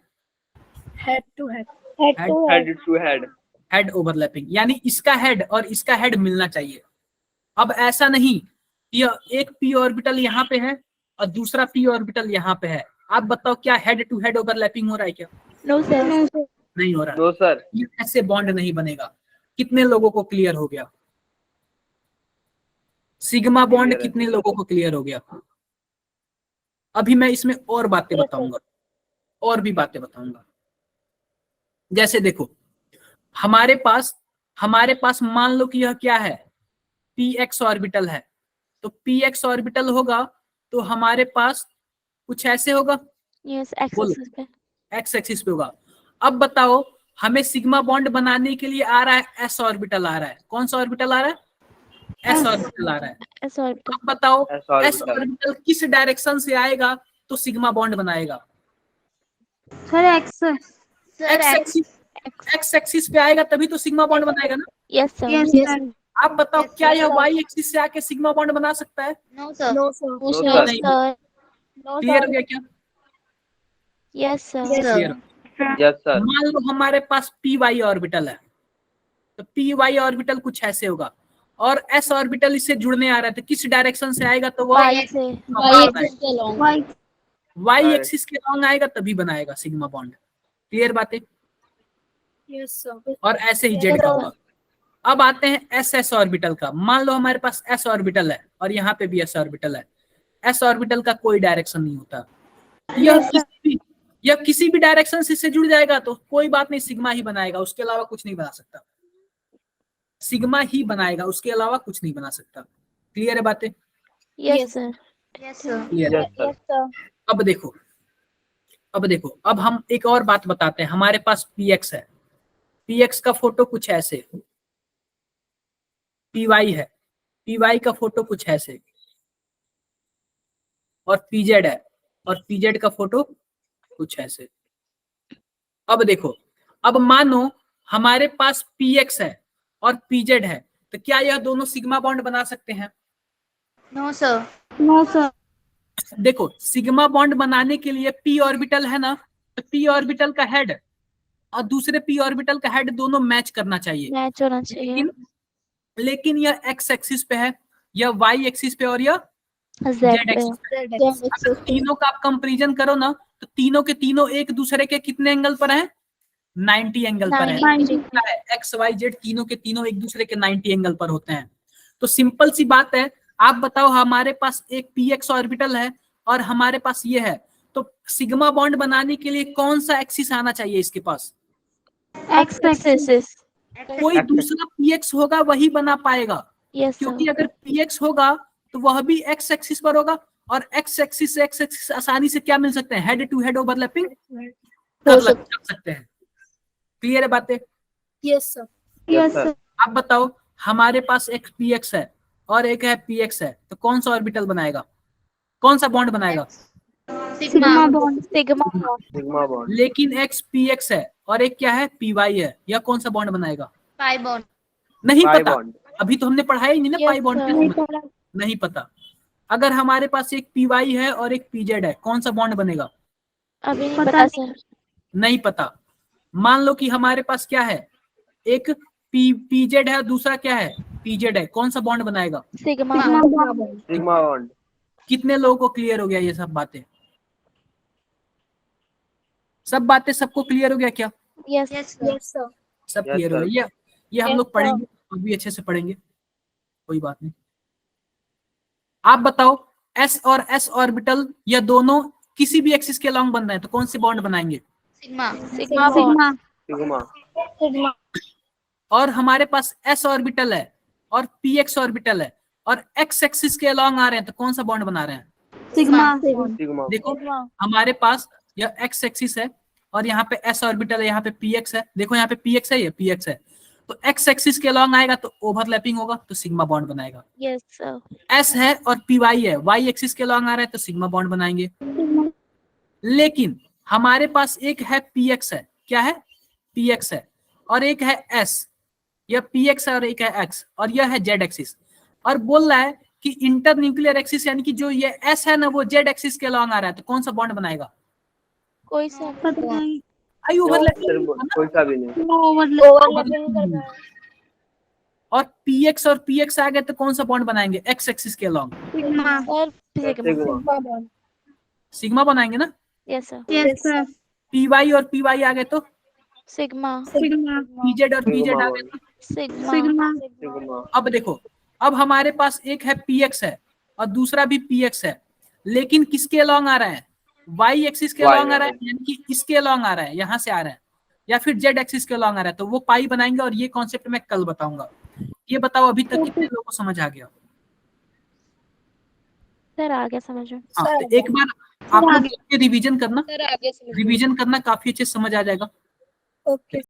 Head to head head to head. Head overlapping, यानी इसका हेड और इसका हेड मिलना चाहिए। अब ऐसा नहीं, यह एक p ऑर्बिटल यहाँ पे है और दूसरा p ऑर्बिटल यहाँ पे है, आप बताओ क्या हेड टू हेड ओवरलैपिंग हो रहा है क्या? नो सर नहीं हो रहा। No sir. ये ऐसे बॉन्ड नहीं बनेगा। कितने लोगों को क्लियर हो गया? सिग्मा बॉन्ड कितने लोगों को क्लियर हो गया? अभी मैं इसमें और बातें बताऊंगा, और भी बातें बताऊंगा। जैसे देखो हमारे पास मान लो कि यह क्या है px ऑर्बिटल है, तो px ऑर्बिटल होगा तो हमारे पास कुछ ऐसे होगा, यस बोलो। एक्सिस पे। x एक्सिस पे होगा। अब बताओ हमें सिग्मा बॉन्ड बनाने के लिए आ रहा है s ऑर्बिटल आ रहा है, कौन सा ऑर्बिटल आ रहा है? s ऑर्बिटल आ रहा है। S orbital. अब बताओ S s ऑर्बिटल। ऑर्बिटल किस डायरेक्शन से आएगा तो सिग्मा बॉन्ड बनाएगा? सर एक्स x एक्सिस पे आएगा तभी तो सिग्मा बॉन्ड बनाएगा ना। Yes sir. आप बताओ क्या यह y एक्सिस से आके सिग्मा बॉन्ड बना सकता है? No sir. No sir no sir. Sir. नहीं। सर क्लियर हो गया क्या? Yes sir. Clear. Yes sir. मान लो हमारे पास py ऑर्बिटल है, तो py ऑर्बिटल कुछ ऐसे होगा और s ऑर्बिटल इससे जुड़ने आ रहा है, तो किस डायरेक्शन से आएगा तो वो वाई से। Y एक्सिस के along। y एक्सिस के लॉन्ग आएगा तभी बनाएगा सिग्मा बॉन्ड। क्लियर बातें? यस सर और ऐसे ही जेड का होगा। अब आते हैं एस ऑर्बिटल का। मान लो हमारे पास s ऑर्बिटल है और यहाँ पे भी s ऑर्बिटल है, s ऑर्बिटल का कोई डायरेक्शन नहीं होता, यह किसी भी डायरेक्शन से इससे जुड़ जाएगा तो कोई बात नहीं, सिग्मा ही बनाएगा, उसके अलावा कुछ नहीं बना सकता, सिग्मा ही बनाएगा, उसके अलावा कुछ नहीं बना सकता। क्लियर है बातें? Yes sir. क्लियर है। Yes sir. अब देखो अब हम एक और बात बताते हैं। हमारे पास px है, px का फोटो कुछ ऐसे, py है, py का फोटो कुछ ऐसे, और pz है और pz का फोटो कुछ ऐसे। अब देखो, अब मानो हमारे पास px है और pz है, तो क्या यह दोनों सिग्मा बॉन्ड बना सकते हैं? No sir. देखो सिग्मा बॉन्ड बनाने के लिए p ऑर्बिटल है ना, तो p ऑर्बिटल का हेड और दूसरे p ऑर्बिटल का हेड दोनों मैच करना चाहिए, मैच होना चाहिए। लेकिन यह x एक्सिस पे है या वाई एक्सिस पे और या Z जेड पे। एक्सिस पे। Z axis. अगर तीनों का आप कंपैरिजन करो ना तो तीनों के तीनों एक दूसरे के कितने एंगल पर हैं? 90 एंगल पर है। 90 एक्स वाई जेड तीनों के तीनों एक दूसरे के 90 एंगल पर होते हैं। तो सिंपल सी बात है, आप बताओ हमारे पास एक px ऑर्बिटल है और हमारे पास ये है, तो सिग्मा बॉन्ड बनाने के लिए कौन सा एक्सिस आना चाहिए इसके पास? X axis। कोई दूसरा px होगा वही बना पाएगा, Yes क्योंकि sir। अगर px होगा तो वह भी x एक्सिस पर होगा, और x एक्सिस से x एक्सिस आसानी से क्या मिल सकते हैं? हेड टू हेड ओवरलैपिंग कर सकते हैं। क्लियर है बातें? Yes sir. Yes sir. आप बताओ हमारे पास एक px है और एक है px है, तो कौन सा ऑर्बिटल बनाएगा? कौन सा बॉन्ड बनाएगा? Sigma bond. Sigma bond। Sigma bond. लेकिन x px है और एक क्या है py है, यह कौन सा बॉन्ड बनाएगा? Pi bond. नहीं Pi पता, bond. अभी तो हमने पढ़ाया ही नहीं ना Yes, पाई बॉन्ड sir. कैसे बनता? नहीं पता। अगर हमारे पास एक py है और एक pz है, कौन सा बॉन्ड बनेगा? अभी नहीं पता सर। नहीं पता। मान लो कि हमारे पास क्या है, एक pz है, दूसरा क्या है? pz है, कौन सा बॉन्ड बनाएगा? Sigma sigma bond। Bond. Sigma bond. कितने लोगों को क्लियर हो गया ये सब बातें? सब बातें सबको क्लियर हो गया क्या? Yes yes Yes sir. सब Yes, क्लियर हो sir. गया? ये हम Yes, लोग पढ़ेंगे और भी अच्छे से पढ़ेंगे, कोई बात नहीं। आप बताओ s और s ऑर्बिटल या दोनों किसी भी एक्सिस के अलॉन्ग बन रहे हैं तो कौन से बॉन्ड बनाएंगे? Sigma. Sigma bond। Sigma. Sigma. और हमारे पास s ऑर्बिटल है और px ऑर्बिटल है और x एक्सिस के अलॉन्ग आ रहे हैं तो कौन सा बॉन्ड बना रहे हैं? सिग्मा। Sigma. देखो हमारे पास यह x एक्सिस है और यहाँ पे s ऑर्बिटल है, यहाँ पे px है। देखो यहाँ पे px है, ये px है, तो x एक्सिस के अलॉन्ग आएगा तो ओवरलैपिंग होगा तो सिग्मा बॉन्ड बनाएगा। Yes sir। s है और py है, y एक्सिस के अलॉन्ग आ रहा है तो सिग्मा बॉन्ड बनाएंगे। लेकिन हमारे पास एक है px है, क्या है? px है, और एक है s, यह px है और एक है x, और यह है z एक्सिस, और बोल रहा है कि इंटर न्यूक्लियर एक्सिस यानी कि जो ये s है ना वो z एक्सिस के अलॉन्ग आ रहा है तो कौन सा बॉन्ड बनाएगा? कोई सा। आई No, ओवरलैपिंग sir, कोई सा भी नहीं. ओवरलैपिंग कर रहा है। और px और px आ गए तो कौन सा बॉन्ड बनाएंगे? x एक्सिस के along sigma. Sir Sigma। Sigma. Sigma bond. Sigma बनाएंगे ना। Yes sir। Yes sir. py और py आ गए तो Sigma। सिग्मा। pz और pz Sigma आ गए bond. तो। Sigma। सिग्मा। Sigma. अब देखो, अब हमारे पास एक है px है और दूसरा भी px है, लेकिन किसके अलॉन्ग आ रहा है? y एक्सिस के Y अलॉन्ग आ रहा है, वाले. यानी कि इसके अलॉन्ग आ रहा है, यहाँ से आ रहा है, या फिर z एक्सिस के अलॉन्ग आ रहा है, तो वो पाई बनाएंगे और ये कॉन्सेप्ट मैं कल बताऊंगा। ये बताओ अभी तक कितने लोगों को समझ आ गया? सर आ गया समझ में। हाँ, सर, तो एक बार आप लोग रिवीजन करना, सर आगे समझ रिवीजन करना, काफी अच्छे से समझ आ जाएगा। Okay.